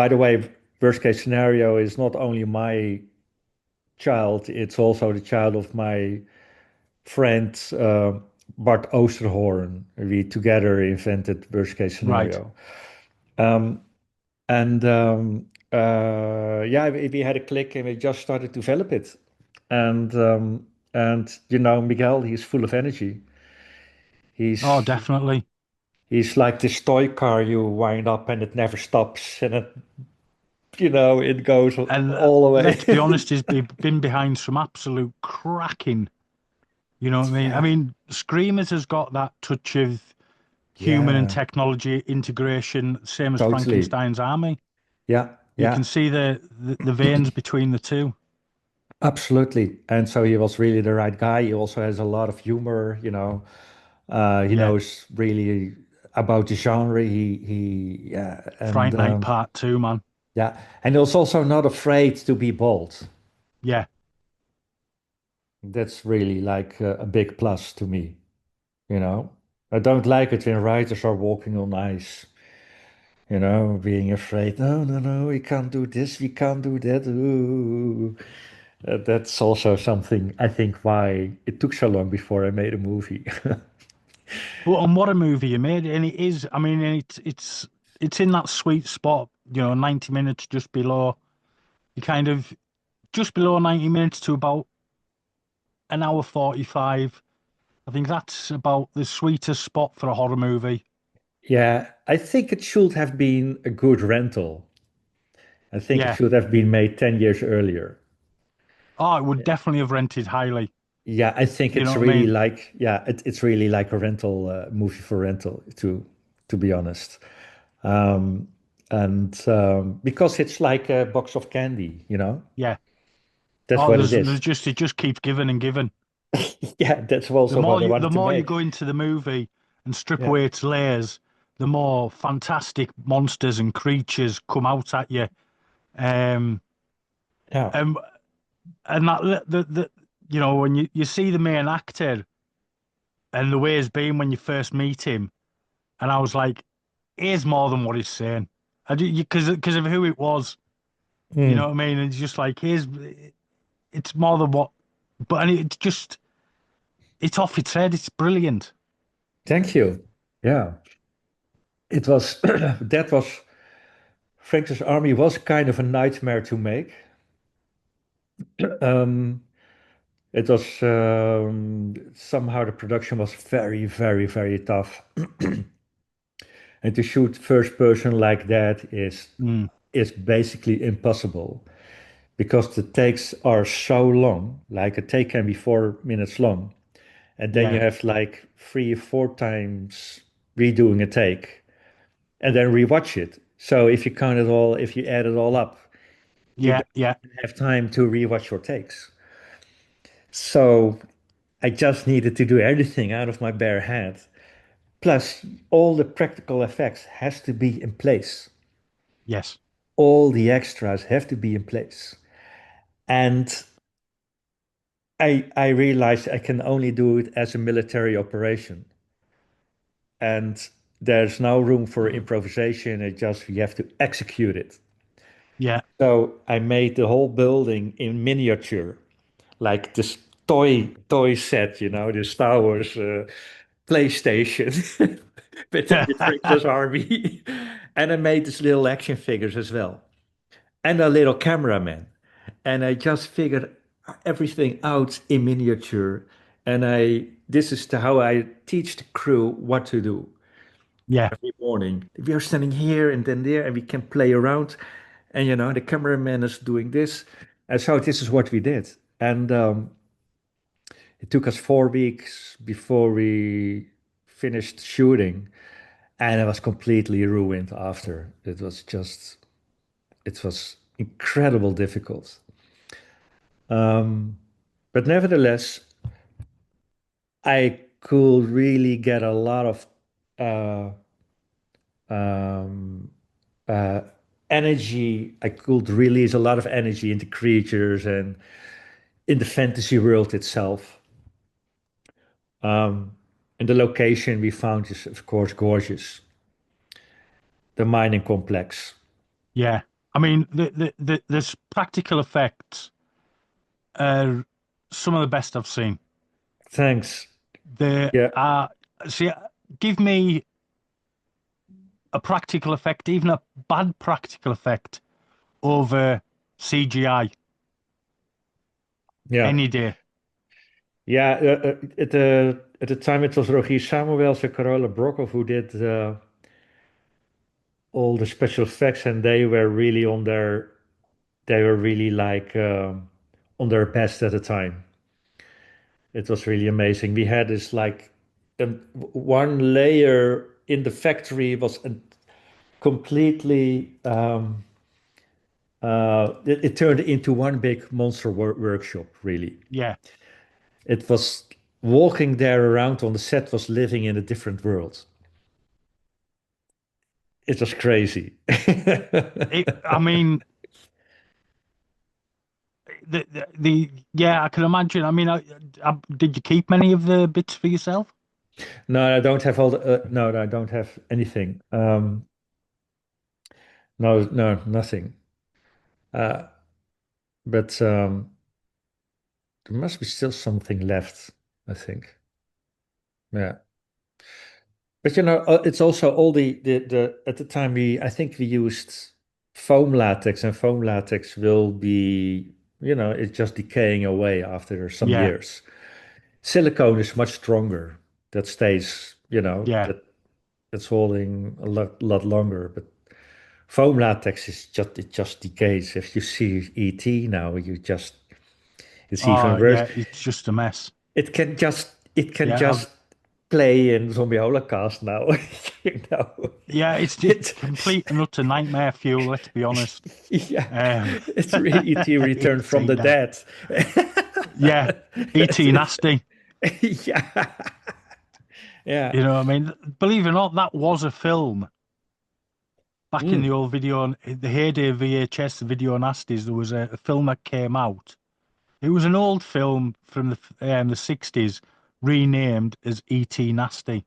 the way, worst case scenario is not only my child, it's also the child of my friend Bart Oosterhoorn. We together invented worst case scenario. Right. Yeah, we had a click and we just started to develop it. And Miguel, he's full of energy. Oh, definitely. He's like this toy car you wind up and it never stops, and it goes all the way. Let's be honest, he's been behind some absolute cracking You know what I mean? I Yeah, mean, Screamers has got that touch of human and yeah, technology integration, same as totally. Frankenstein's Army. Yeah, You can yeah, see the veins between the two. absolutely. And so he was really the right guy. He also has a lot of humor, you know. He Yeah, knows really about the genre. Yeah, Fright and Night Part Two, man. yeah, and he was also not afraid to be bold. Yeah, That's really like a big plus to me, you know. I don't like it when writers are walking on ice, you know, being afraid. No, no, no, we can't do this, we can't do that. Ooh. That's also something I think why it took so long before I made a movie. but and what a movie you made, and it is. I mean, and it's in that sweet spot. 90 minutes just below. You kind of just below 90 minutes to about an hour 45. I think that's about the sweetest spot for a horror movie. Yeah, I think it should have been a good rental. I think it Yeah. should have been made 10 years earlier. Oh, it would definitely have rented highly. Yeah, I think You know it's what I really mean? like, yeah, it's really like a rental movie for rental, to be honest. Um, and because it's like a box of candy, you know, Yeah. that's Oh, what it there's is. just it just keeps giving and giving. Yeah, that's The also more what I you wanted the to more you make. go into the movie and strip Yeah, away its layers, the more fantastic monsters and creatures come out at you. Um, yeah, and and that the when you see the main actor and the way he's been when you first meet him, and I was like, he's more than what he's saying. I because of who it was. You know Mm, what I mean? It's just like it's more than what, but and it's just it's off its head. It's brilliant. thank you. Yeah, it was that was Frank's Army was kind of a nightmare to make. Um, it was somehow the production was very, very, very tough. And to shoot first person like that Mm, is basically impossible because the takes are so long. Like a take can be 4 minutes long, and then you yeah, have like 3 or 4 times redoing a take and then rewatch it. So if you count it all, if you add it all up, you yeah, don't yeah, have time to rewatch your takes. So I just needed to do everything out of my bare head. Plus, all the practical effects has to be in place. yes, All the extras have to be in place. And I realized I can only do it as a military operation. And there's no room for improvisation. It just you have to execute it. yeah, So I made the whole building in miniature, like this toy set, you know, the Star Wars PlayStation, but then the Franklin Army. And I made these little action figures as well, and a little cameraman. And I just figured everything out in miniature. And this is how I teach the crew what to do yeah, every morning. We are standing here and then there, and we can play around. And you know, the cameraman is doing this. And so this is what we did. And it took us 4 weeks before we finished shooting, and I was completely ruined after. It was incredible difficult. But nevertheless, I could really get a lot of uh, um, uh, energy. I could release a lot of energy into creatures and in the fantasy world itself. Um, and the location we found is, of course, gorgeous. The mining complex. yeah. I mean, this practical effects are some of the best I've seen. Thanks. They Yeah. are, see, give me a practical effect, even a bad practical effect over CGI Yeah. any day. Yeah. At the time, it was Rogier Samuels and Carola Brockhoff who did all the special effects, and they were really like on their best at the time. It was really amazing. We had this like one layer in the factory was completely it turned into one big monster workshop, really. Yeah. It was walking there around on the set was living in a different world. It was crazy. I mean, yeah, I can imagine. I mean, did you keep many of the bits for yourself? No, I don't have all the no, I don't have anything. No, no, nothing. Uh, but there must be still something left, I think. Yeah. But it's also all the at the time I think we used foam latex, and foam latex will be, it's just decaying away after some Yeah, years. Silicone is much stronger. That stays, yeah. that's holding a lot longer. But foam latex it just decays. If you see ET now, it's even Oh, worse. yeah, it's just a mess. It can just Yeah, play in Zombie Holocaust now. you know. yeah, it's just It's complete and utter nightmare fuel, let's be honest. yeah, Um, it's really ET Return from E.T. the now. Dead. Yeah, E.T. It's- Nasty. yeah, yeah. You know what I mean? Believe it or not, that was a film back in the Mm, old video, the heyday of VHS, the video nasties. There was a film that came out. It was an old film from the 60s, renamed as E.T. Nasty.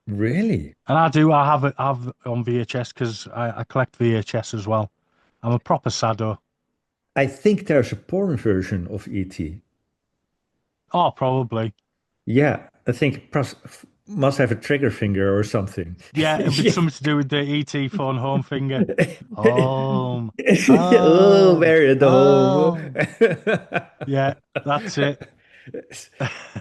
really? And I have it have it on VHS because I collect VHS as well. I'm a proper sado. I think there's a porn version of ET. Oh, probably. Yeah, I think must have a trigger finger or something. Yeah, it'd be something to do with the ET phone home finger. Home, Oh, home, we're at home. home. Yeah, that's it.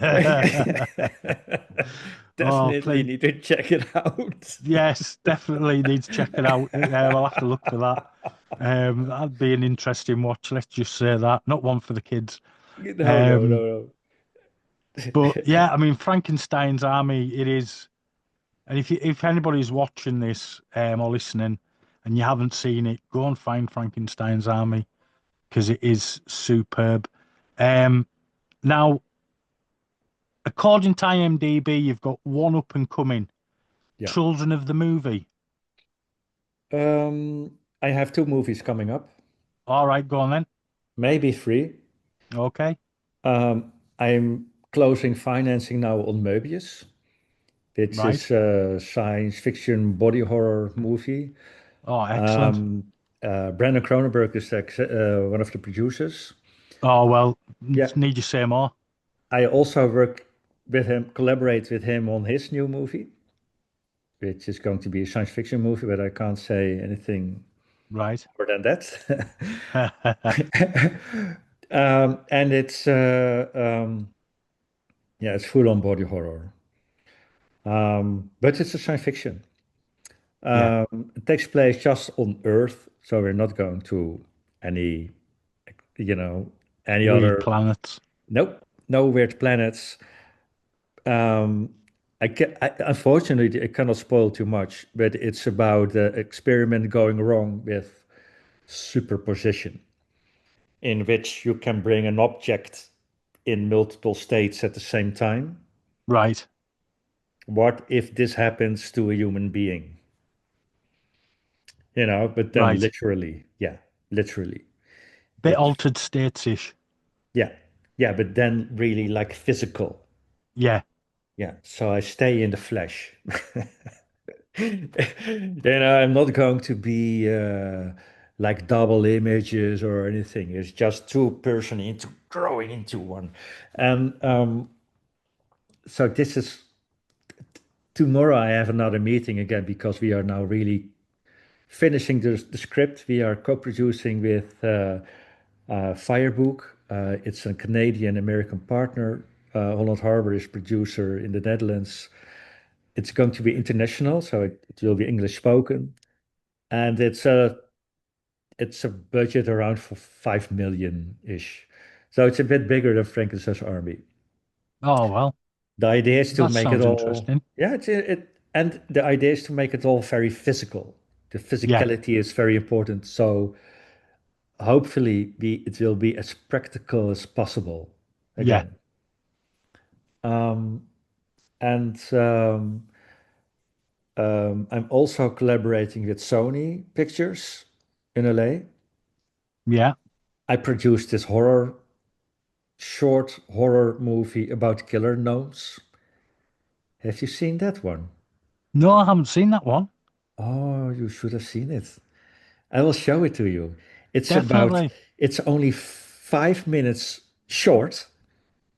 Oh, Definitely please. need to check it out. Yes, definitely need to check it out. We'll have to look for that. That'd be an interesting watch. Let's just say that. Not one for the kids. No, no, Um, no, but no. yeah, I mean, Frankenstein's Army, it is. And if anybody's watching this or listening and you haven't seen it, go and find Frankenstein's Army because it is superb. Um, Now, according to IMDb, you've got one up and coming, Yeah. Children of the Movie. I have two movies coming up, All right, go on then. maybe three. Okay, I'm closing financing now on Möbius, which right. is a science fiction body horror movie. Oh, excellent. Um, Brandon Cronenberg is one of the producers. Oh, well, Yeah, need you say more? I also work with him, collaborate with him on his new movie, which is going to be a science fiction movie, but I can't say anything Right. more than that. And it's full on body horror. But it's a science fiction. Yeah, It takes place just on Earth, so we're not going to any, you know, any weird other. planets. Nope, no weird planets. Um, Unfortunately, I cannot spoil too much, but it's about the experiment going wrong with superposition, in which you can bring an object in multiple states at the same time. Right, What if this happens to a human being? But then right. literally, yeah, literally. Bit But altered states-ish. yeah, yeah, but then really like physical. Yeah, Yeah, so I stay in the flesh. I'm not going to be like double images or anything. It's just two person into growing into one. And so this is tomorrow. I have another meeting again because we are now really finishing the script. We are co-producing with Firebook. It's a Canadian American partner. Holland Harbor is producer in the Netherlands. It's going to be international, so it will be English spoken, and it's a budget around for 5 million ish. So it's a bit bigger than Frankenstein's Army. Oh, well, The idea is to that make it sounds all, interesting. yeah, and the idea is to make it all very physical. The Yeah, physicality is very important. So hopefully it will be as practical as possible yeah, again. And I'm also collaborating with Sony Pictures in LA. yeah. I produced this short horror movie about killer gnomes. Have you seen that one? No, I haven't seen that one. Oh, you should have seen it. I will show it to you. It's about, Definitely. it's only 5 minutes short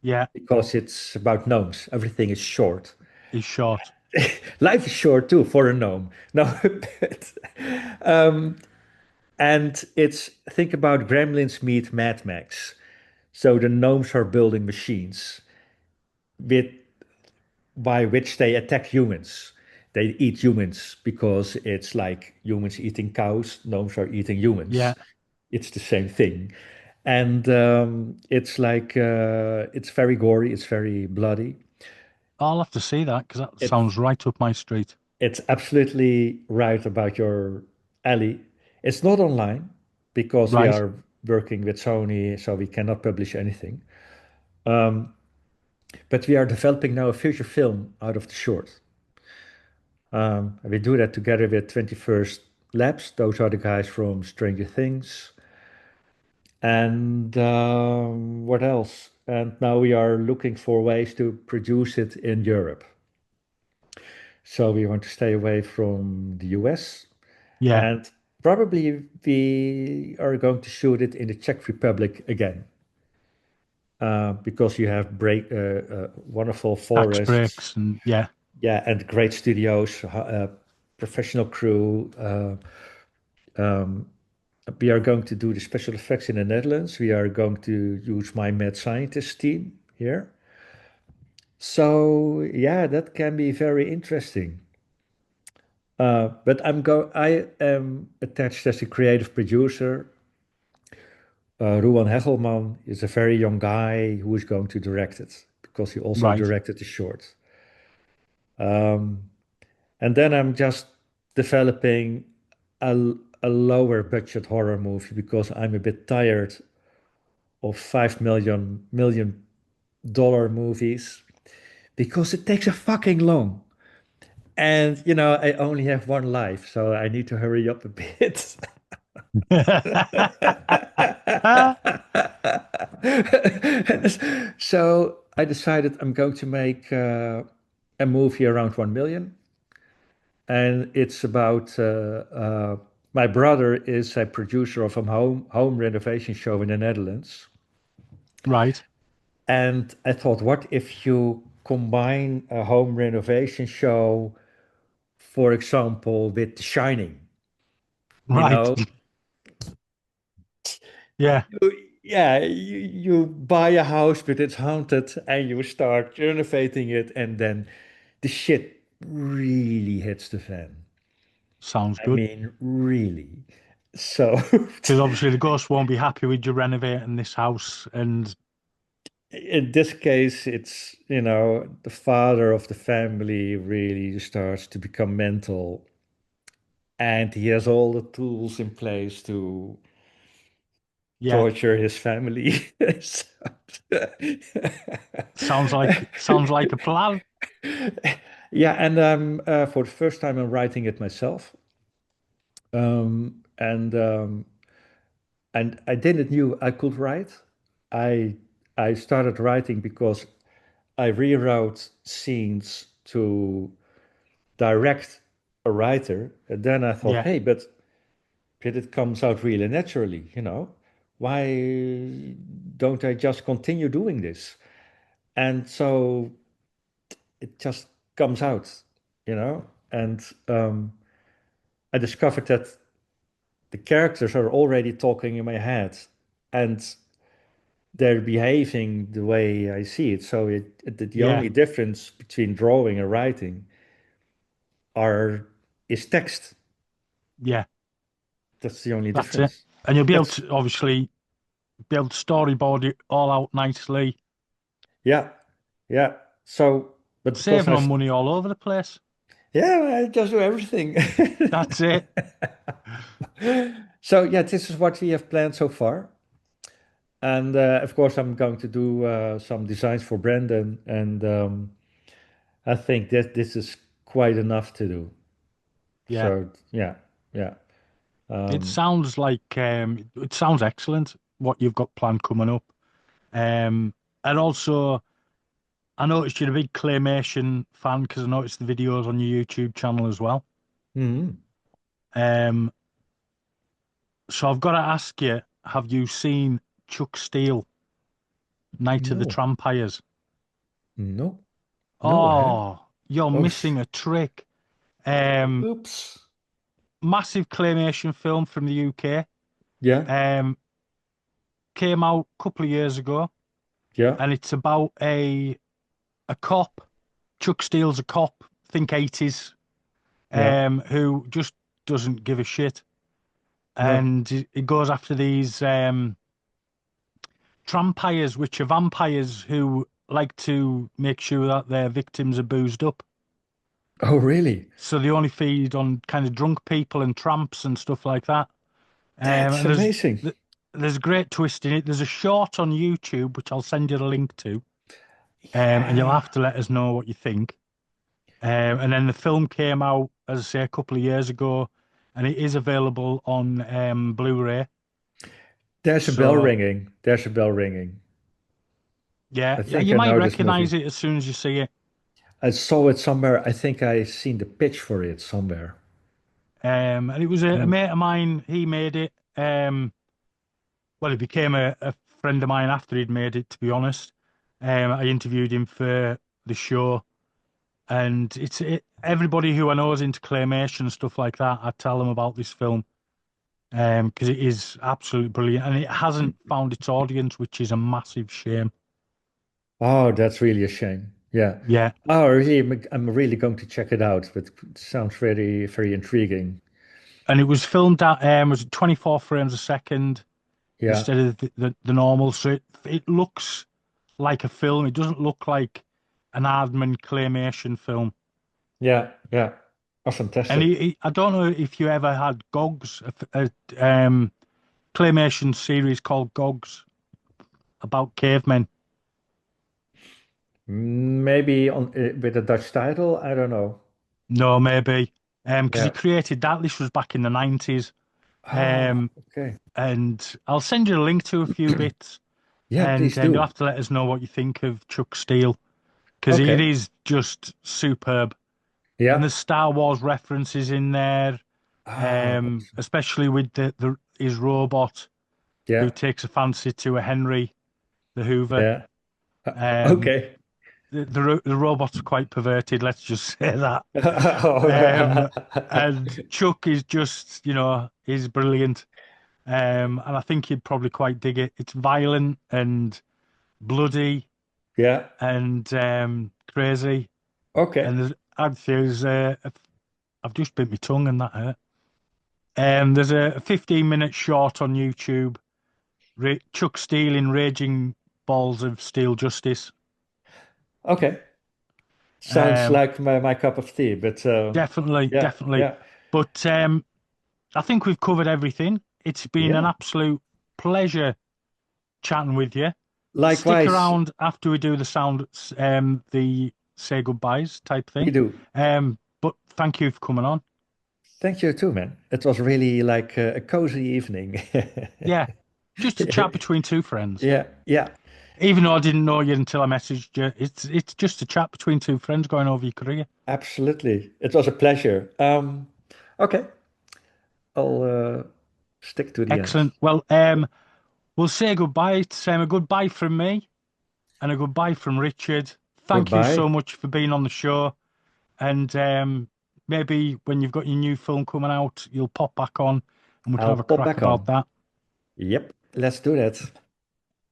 Yeah, because it's about gnomes. Everything is short. he's short. Life is short too for a gnome. No, but, um, and it's think about Gremlins meet Mad Max. So the gnomes are building machines with by which they attack humans. They eat humans because it's like humans eating cows, gnomes are eating humans. Yeah, It's the same thing. And it's like, it's very gory, it's very bloody. I'll have to see that because that It's, sounds right up my street. it's absolutely right about your alley. It's not online because we Right. are working with Sony, so we cannot publish anything. Um, but we are developing now a feature film out of the short. We do that together with 21st Labs. Those are the guys from Stranger Things. And what else? And now we are looking for ways to produce it in Europe. So we want to stay away from the US. Yeah. And probably we are going to shoot it in the Czech Republic again. Because you have wonderful Tax forests, breaks and yeah, yeah, and great studios, professional crew. Um, we are going to do the special effects in the Netherlands. We are going to use my mad scientist team here. So yeah, that can be very interesting. But I am attached as a creative producer. Ruan Hegelman is a very young guy who is going to direct it because he also right. directed the short. Um, and then I'm just developing a lower budget horror movie because I'm a bit tired of $5 million movies because it takes a fucking long. And I only have one life, so I need to hurry up a bit. So I decided I'm going to make a movie around 1 million. And it's about my brother is a producer of a home renovation show in the Netherlands. Right. And I thought, what if you combine a home renovation show, for example, with The Shining? You Right. know, Yeah. you buy a house, but it's haunted, and you start renovating it, and then the shit really hits the fan. Sounds I good. mean, really. So Because obviously the ghost won't be happy with you renovating this house and in this case, it's, the father of the family really starts to become mental, and he has all the tools in place to yeah, torture his family. So- sounds like a plan. Yeah, and for the first time, I'm writing it myself. And I didn't knew I could write. I I started writing because I rewrote scenes to direct a writer, and then I thought, Yeah, hey, but it comes out really naturally. Why don't I just continue doing this? And so it just comes out. And I discovered that the characters are already talking in my head, and they're behaving the way I see it. So the yeah, only difference between drawing and writing is text. yeah. That's the only That's it. difference. And you'll be able That's to obviously be able to storyboard it all out nicely. Yeah, yeah. So, but because Saving on money all over the place. yeah, I just do everything. That's it. So yeah, this is what we have planned so far. And of course, I'm going to do some designs for Brandon, and I think that this is quite enough to do. Yeah. So yeah, yeah. It Um, sounds like it sounds excellent what you've got planned coming up. And also I noticed you're a big claymation fan because I noticed the videos on your YouTube channel as well. mhm. Um, so I've got to ask you, have you seen Chuck Steele, Night of the No, Trampires? no, no, I haven't. Oh, you're Oh, missing a trick. Um, oops. Massive claymation film from the UK. Yeah, Um, came out a couple of years ago, yeah, and it's about a cop. Chuck Steele's a cop, think 80s, yeah. who just doesn't give a shit. No. And it goes after these trampires, which are vampires who like to make sure that their victims are boozed up. Oh, really? So they only feed on kind of drunk people and tramps and stuff like that. That's And amazing. there's a great twist in it. There's a short on YouTube which I'll send you the link to, and you'll Yeah. have to let us know what you think. And then the film came out, as I say, a couple of years ago, and it is available on Blu-ray. There's a bell So ringing. There's a bell ringing. yeah, I yeah, think you I might know this recognize movie. it as soon as you see it. I saw it somewhere. I think I seen the pitch for it somewhere. And it was a Yeah. mate of mine. He made it. Well, he became a friend of mine after he'd made it. To be honest, I interviewed him for the show, and everybody who I know is into claymation and stuff like that. I tell them about this film because it is absolutely brilliant, and it hasn't found its audience, which is a massive shame. Oh, that's really a shame. Yeah. Yeah, Oh, really, I'm really going to check it out. But it sounds very, very intriguing. and it was filmed at was 24 frames a second Yeah. instead of the normal. So it looks like a film. It doesn't look like an Aardman claymation film. Yeah. Yeah. Oh, And fantastic. I don't know if you ever had Gogs, claymation series called Gogs about cavemen. Maybe on with a Dutch title. I don't know. No, maybe. Because he Yeah. created that. This was back in the 90s. Oh, Um, okay. and I'll send you a link to a few bits, Yeah, and please you'll do. have to let us know what you think of Chuck Steele, because it Okay. is just superb. And Yeah. there's Star Wars references in there, Oh, especially with his robot who yeah. takes a fancy to a Henry the Hoover. Yeah. Um, Okay. the robot's quite perverted, let's just say that. Um, Oh. and Chuck is just, he's brilliant. And I think you'd probably quite dig it. It's violent and bloody Yeah. and crazy. Okay. And I've just bit my tongue and that hurt. There's a 15-minute short on YouTube. Chuck Steele in Raging Balls of Steel Justice. Okay. Sounds Um, like my cup of tea, but definitely, yeah, definitely. yeah, But I think we've covered everything. It's been an yeah. absolute pleasure chatting with you. Stick Likewise, around after we do the sound, the say goodbyes type we thing. do. But thank you for coming on. Thank you too, man. It was really like a cozy evening. Yeah, just a chat between two friends. Yeah, yeah, Even though I didn't know you until I messaged you, it's just a chat between two friends going over your career. absolutely. It was a pleasure. Okay, I'll stick to the end. Excellent. Well, we'll say goodbye. It's a goodbye from me and a goodbye from Richard. Thank you so Goodbye. much for being on the show. And maybe when you've got your new film coming out, you'll pop back on and we can I'll have a pop crack back about on. that. Yep, let's do that.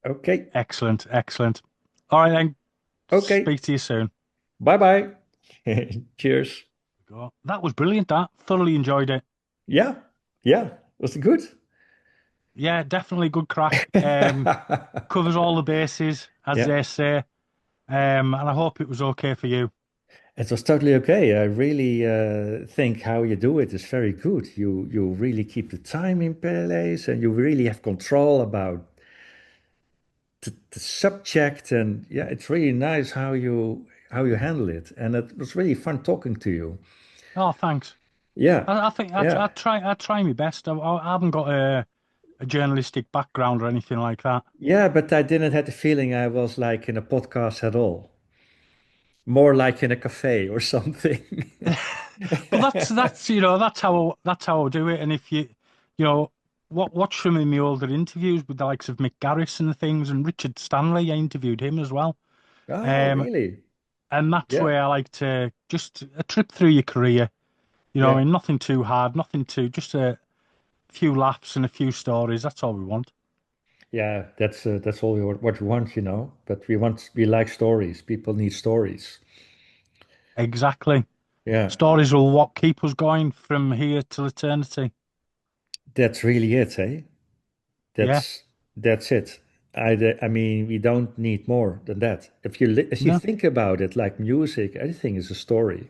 Okay, Excellent, excellent. All right, then. okay. Speak to you soon. Bye bye. Cheers. That was brilliant. That thoroughly enjoyed it. Yeah, yeah. Was it good? Yeah, definitely good crack. Covers all the bases, as Yeah, they say. and I hope it was okay for you. It was totally okay. I really think how you do it is very good. You really keep the time in place, and you really have control about the subject. And yeah, it's really nice how you handle it. And it was really fun talking to you. Oh, thanks. Yeah, I think yeah, I try my best. I haven't got a journalistic background or anything like that. yeah. But I didn't have the feeling I was like in a podcast at all. More like in a cafe or something. But that's that's how I do it. And if watch some of my older interviews with the likes of Mick Garris and things, and Richard Stanley, I interviewed him as well. Oh, Um, really? and that's Yeah, where I like to just a trip through your career. I yeah. mean, nothing too hard, nothing too, just a few laughs and a few stories. That's all we want. Yeah, that's all what we want, you know. But we like stories. People need stories. Exactly. Yeah, Stories will what keep us going from here till eternity. that's really it, eh? Yeah. That's it. I mean, we don't need more than that. If you No. think about it, like music, everything is a story.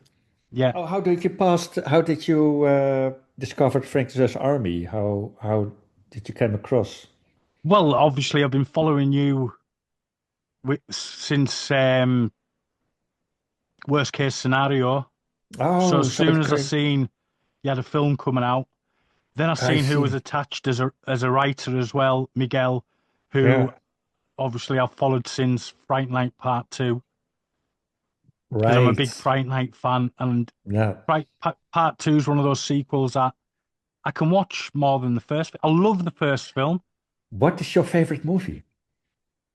Yeah. Oh, how did you discover Frankenstein's Army? How did you come across? Well, obviously, I've been following you since worst case scenario. So Oh, as so soon it's as I great. seen you had a film coming out, then I I seen who was see. attached as a writer as well, Miguel, who Yeah, obviously I've followed since Fright Night Part Two because I'm a big right. Fright Night fan, and Yeah. Part Two is one of those sequels that I can watch more than the first. I love the first film. What is your favorite movie?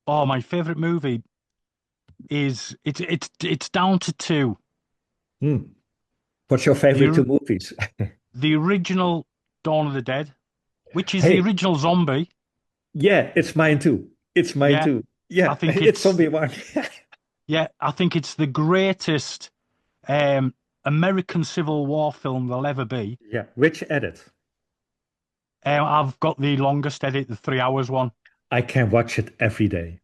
Oh, my favorite movie is it's down to two. Hmm. What's your favorite two The movies? the original Dawn of the Dead, which is the Hey, original zombie. yeah, it's mine too. It's mine Yeah, too. I Yeah, think it's it's zombie one. I think it's the greatest American Civil War film there'll ever be. Yeah, which edit? I've got the longest edit, the 3 hours one. I can watch it every day.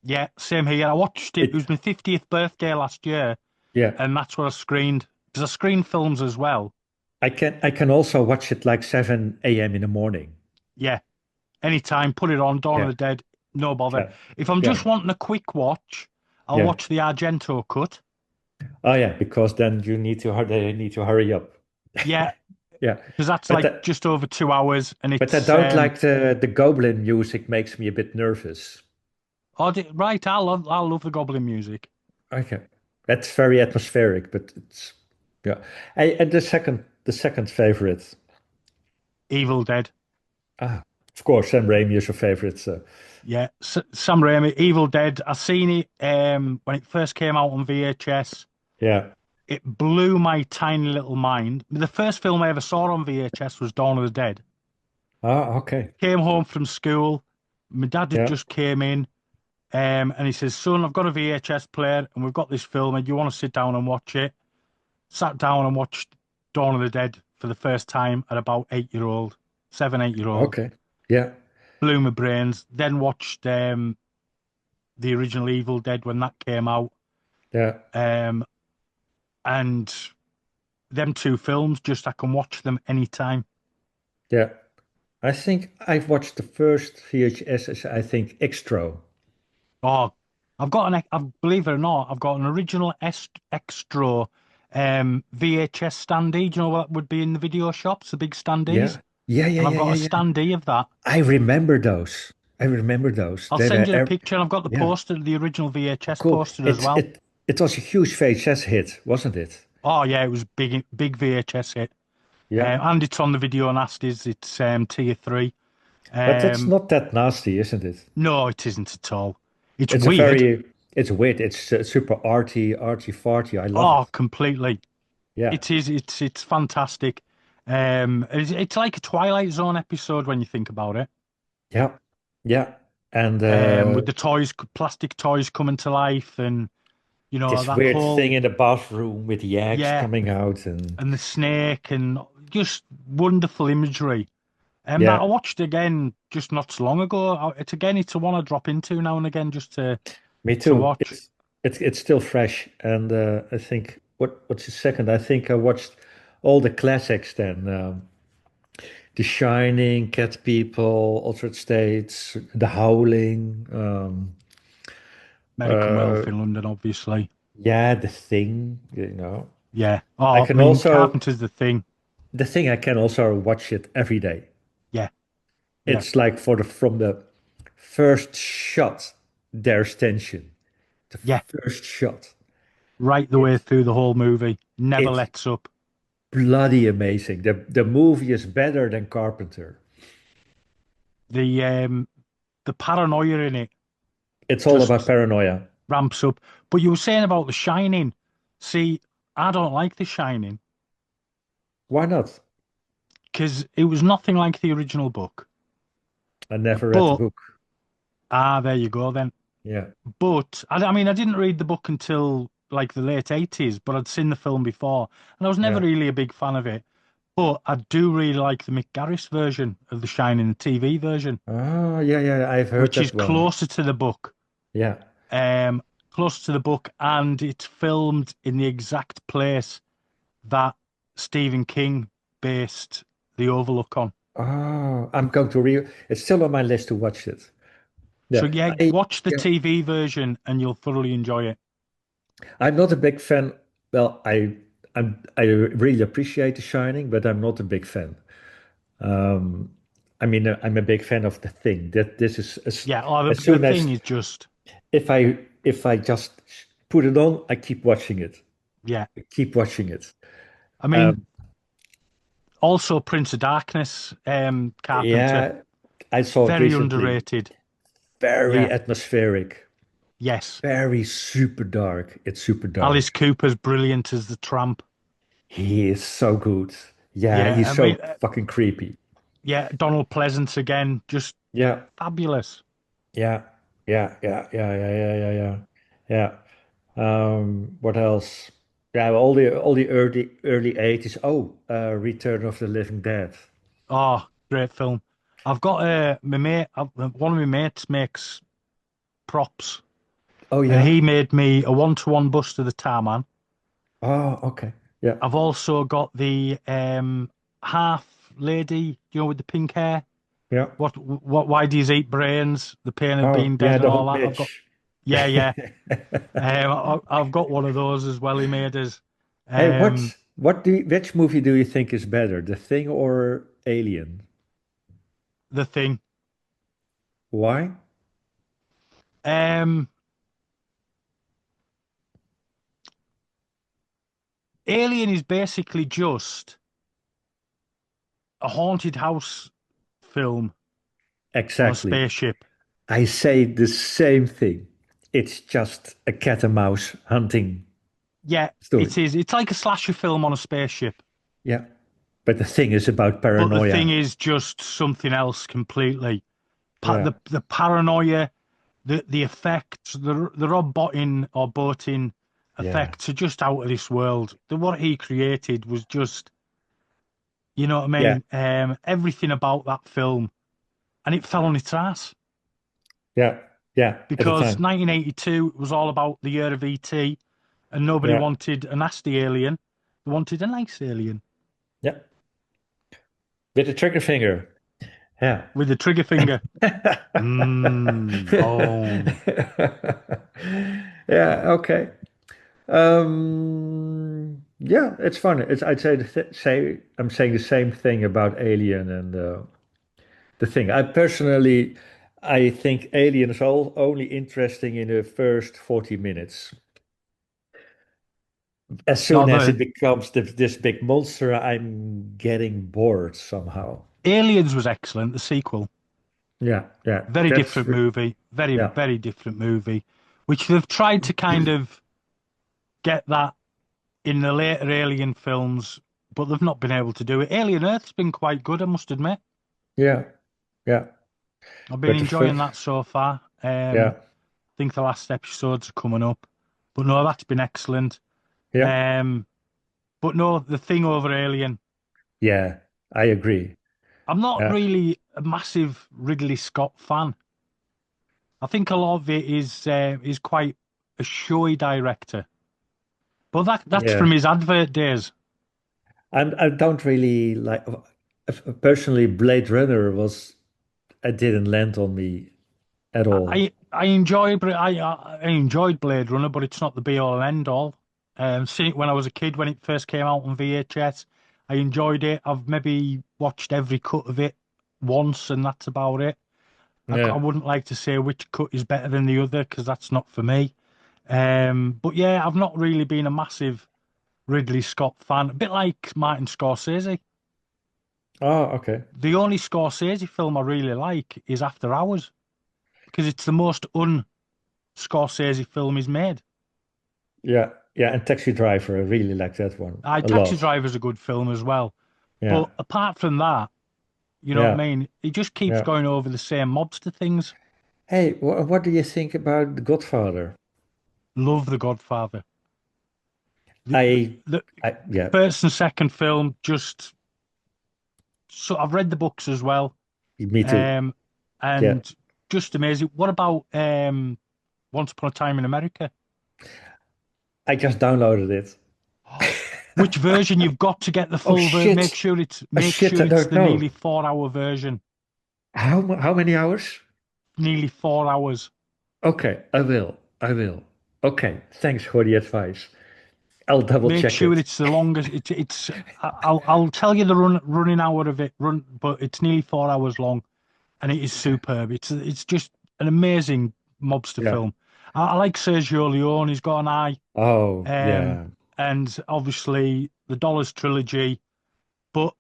Yeah, same here. I watched it. It It, was my 50th birthday last year, yeah, and that's what I screened. Because I screen films as well. I can also watch it like 7 a.m. in the morning. Yeah, anytime, put it on, Dawn of Yeah, the Dead, no bother. yeah, If I'm yeah, just wanting a quick watch, I'll yeah. watch the Argento cut. Oh yeah, because then they need to hurry up. Yeah, Yeah, because that's but like just over 2 hours, and I it's don't like the goblin music. Makes me a bit nervous. right. I love the Goblin music. Okay, that's very atmospheric, but it's yeah. And the second favorite. Evil Dead. Ah, of course, Sam Raimi is your favorite. So Yeah, Sam Raimi, Evil Dead. I seen it when it first came out on VHS. yeah. It blew my tiny little mind. The first film I ever saw on VHS was Dawn of the Dead. Ah, okay. Came home from school. My dad had Yeah, just came in, and he says, "Son, I've got a VHS player, and we've got this film, and you want to sit down and watch it?" Sat down and watched Dawn of the Dead for the first time at about 8 year old, 7, 8 year old. okay. Yeah, Blew my brains. Then watched the original Evil Dead when that came out. yeah, Um, and them two films, just I can watch them anytime. yeah. I think I've watched the first VHS as I think extra. Oh, I believe it or not, I've got an original extra VHS standee. Do you know what would be in the video shops, the big standees? Yeah, yeah, yeah, And I've yeah, got yeah, a yeah. standee of that. I remember those. I remember those. I'll They send were, you the picture, and I've got the yeah, poster, the original VHS cool. poster as well. It was a huge VHS hit, wasn't it? Oh yeah, it was big VHS hit. Yeah, And it's on the video nasties. It's tier three. but that's Um, not that nasty, isn't it? no, it isn't at all. It's It's a weird. very, it's weird. It's super arty farty. I love Oh, it. completely. Yeah, It is. It's fantastic. It's like a Twilight Zone episode when you think about it. yeah, yeah. And With the toys, plastic toys coming to life, and this that weird thing whole in the bathroom with the eggs yeah, coming out, and and the snake, and just wonderful imagery. And that I yeah, watched again just not so long ago. It's a one I drop into now and again just to me to too. watch. it's still fresh, and I think what's the second? I think I watched all the classics then. The Shining, Cat People, Altered States, The Howling. American Uh, Wealth in London, obviously. yeah, The Thing. You know, Yeah. I Oh, I can mean, also Carpenter's The Thing. The Thing. I can also watch it every day. Yeah. Yeah. It's like from the first shot, there's tension. The Yeah. first shot. Right the way It's through the whole movie. Never it's lets up. bloody amazing. The movie is better than Carpenter. The paranoia in it It's all about just paranoia. ramps up. But you were saying about The Shining. See, I don't like The Shining Why not? because it was nothing like the original book. I never read the But book. there you go then. Yeah. But I mean, I didn't read the book until like the late 80s, but I'd seen the film before, and I was never Yeah. really a big fan of it. But I do really like the Mick Garris version of The Shining, the TV version, Oh, yeah, yeah. I've heard which is that one. closer to the book. Yeah. Um, Closer to the book, and it's filmed in the exact place that Stephen King based The Overlook on. Oh, I'm going to re. It's still on my list to watch it. So Yeah. yeah, watch the Yeah. TV version and you'll thoroughly enjoy it. I'm not a big fan. Well, I really appreciate The Shining, but I'm not a big fan. Um, I mean, I'm a big fan of The Thing. That this is Yeah, oh, as the soon thing as is just, if I just put it on, I keep watching it. yeah. I keep watching it. I mean, Um, also Prince of Darkness, Carpenter, yeah, I saw it very recently. underrated. Very Yeah, atmospheric, yes. very super dark. It's super Alice dark. Cooper's brilliant as the tramp. He is so good. Yeah, Yeah, he's I mean, so fucking creepy. yeah, Donald Pleasance again, just Yeah, fabulous. yeah, yeah. Yeah. What else? Yeah, all the early 80s. Oh, Return of the Living Dead. Oh, great film. I've got one of my mates makes props, Oh and yeah. he made me a one-to-one bust of the Tarman. Oh, okay. Yeah. I've also got the half lady, with the pink hair. Yeah. Why do you eat brains? The pain of Oh, being yeah, dead and the all hot that. I've got, bitch. yeah, yeah. I've got one of those as well. He made us. Hey, Um, which movie do you think is better, The Thing or Alien? the thing. Why? Um, Alien is basically just a haunted house film on a Exactly. spaceship. I say the same thing. It's just a cat and mouse hunting Yeah, story. it is. It's like a slasher film on a spaceship. Yeah. But The Thing is about But the thing paranoia. is just something else completely. Yeah. The paranoia, the effects, the Rob Bottin or Botin Yeah. effects are just out of this world. What he created was just, you know what I Yeah. mean? Everything about that film, and it fell on its ass Yeah. Yeah. At the because time. 1982 was all about the year of ET, and nobody Yeah. wanted a nasty alien. They wanted a nice alien Yeah. With the trigger finger. Yeah. with the trigger finger. Oh. Yeah. Okay. Yeah, it's fun. I'd say I'm saying the same thing about Alien and the thing. I think Alien is only interesting in the first 40 minutes. As No, soon as it the becomes this big monster, I'm getting bored somehow. Aliens was excellent. The sequel. Yeah, yeah, Very different movie. Very, yeah, very different movie, which they've tried to kind of get that in the later Alien films, but they've not been able to do it. Alien Earth's been quite good, I must admit. yeah, yeah. I've been But the enjoying first, that so far. yeah, I think the last episodes are coming up, but no, that's been excellent. yeah, Um, but no, the thing over Alien. yeah. I agree. I'm not Yeah, really a massive Ridley Scott fan. I think a lot of it is quite a showy director. But that's Yeah. from his advert days. And I don't really like, personally, Blade Runner it didn't land on me at all. I enjoyed Blade Runner, but it's not the be all and end all. Seeing it when I was a kid, when it first came out on VHS, I enjoyed it. I've maybe watched every cut of it once, and that's about it. I Yeah. wouldn't like to say which cut is better than the other because that's not for me. But yeah, I've not really been a massive Ridley Scott fan. A bit like Martin Scorsese. Oh, okay. The only Scorsese film I really like is After Hours because it's the most un-Scorsese film he's made. Yeah. Yeah. And Taxi Driver, I really like that one a Taxi lot. Driver's a good film as well. Yeah. But apart from that, you know what I Yeah. mean? He just keeps Yeah. going over the same mobster things. Hey, what do you think about The Godfather? Love The Godfather. I, The yeah. first and second film, just so I've read the books as well. Me too. And Yeah. just amazing. What about Once Upon a Time in America? I just downloaded it. Which version? You've got to get the Oh, full version. shit. Make sure it's Oh, shit, I the don't know. nearly 4 hour version. How many hours? Nearly 4 hours. Okay, I will. Okay, thanks for the advice. I'll double Make check sure it. it's the longest. It's. I'll tell you the running hour of it. But it's nearly 4 hours long, and it is superb. It's just an amazing mobster Yeah. film. I like Sergio Leone. He's got an eye. Oh, yeah. And obviously the Dollars trilogy, but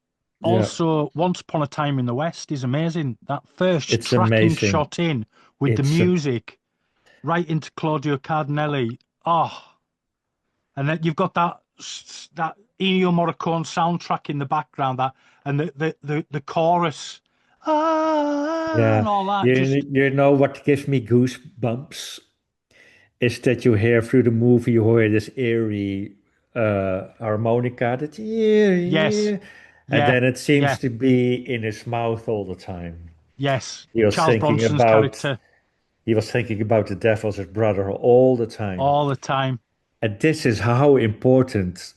Yeah. also Once Upon a Time in the West is amazing. That first It's tracking amazing. shot in with It's the music right into Claudio Cardinelli. Oh, and then you've got that Ennio Morricone soundtrack in the background, and the chorus, Yeah. and all that. You know what gives me goosebumps is that you hear through the movie, you hear this eerie harmonica that Yes. and Yeah, then it seems yeah. to be in his mouth all the time. Yes, He was Charles thinking Bronson's about character he was thinking about the death of his brother all the time. all the time And this is how important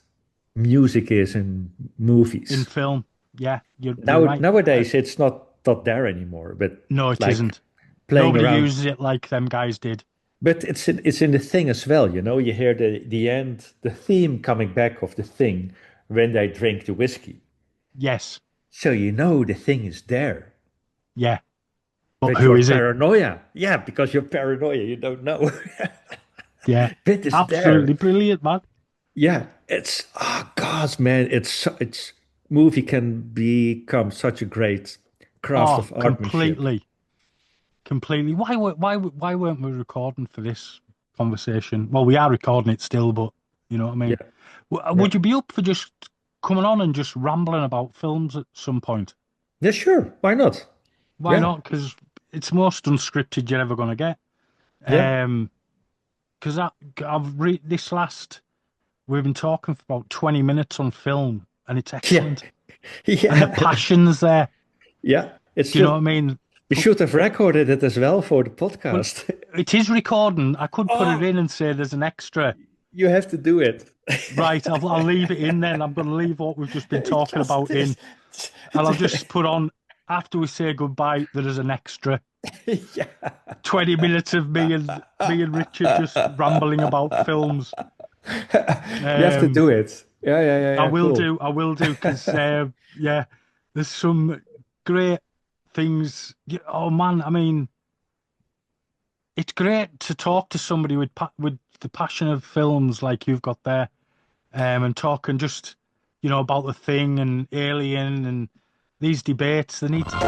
music is in movies. in film. Yeah, you're right. Nowadays, it's not there anymore, but No, it like isn't. playing Nobody around. uses it like them guys did. But it's in the thing as well, you know. You hear the end, the theme coming back of the thing when they drink the whiskey. Yes, So you know the thing is there. yeah. But But who you're is it? paranoia. Yeah, because you're paranoia, you don't know. Yeah, But it's absolutely there. brilliant, man. Yeah, it's God, man. It's movie can become such a great craft Oh, of artmanship. completely. Why weren't we recording for this conversation? Well, we are recording it still, but you know what I mean. Yeah. Would you be up for just coming on and just rambling about films at some point? Yeah, sure. Why not? Why Yeah. not? Because it's most unscripted you're ever going to get. Yeah. Because we've been talking for about 20 minutes on film, and it's Yeah. excellent. Yeah. And the passion's there. Yeah. It's Do you know what I mean? we should have recorded it as well for the podcast. It is recording. I could put it in and say there's an extra. You have to do it. Right, I'll leave it in then. I'm going to leave what we've just been talking about in. And I'll just put on, after we say goodbye, there is an extra. Yeah. 20 minutes of me and Richard just rambling about films. You have to do it. Yeah. I will cool. do, because yeah, there's some great things. Oh man, I mean, it's great to talk to somebody with the passion of films like you've got there, and talking just about The Thing and Alien and these debates. They need to.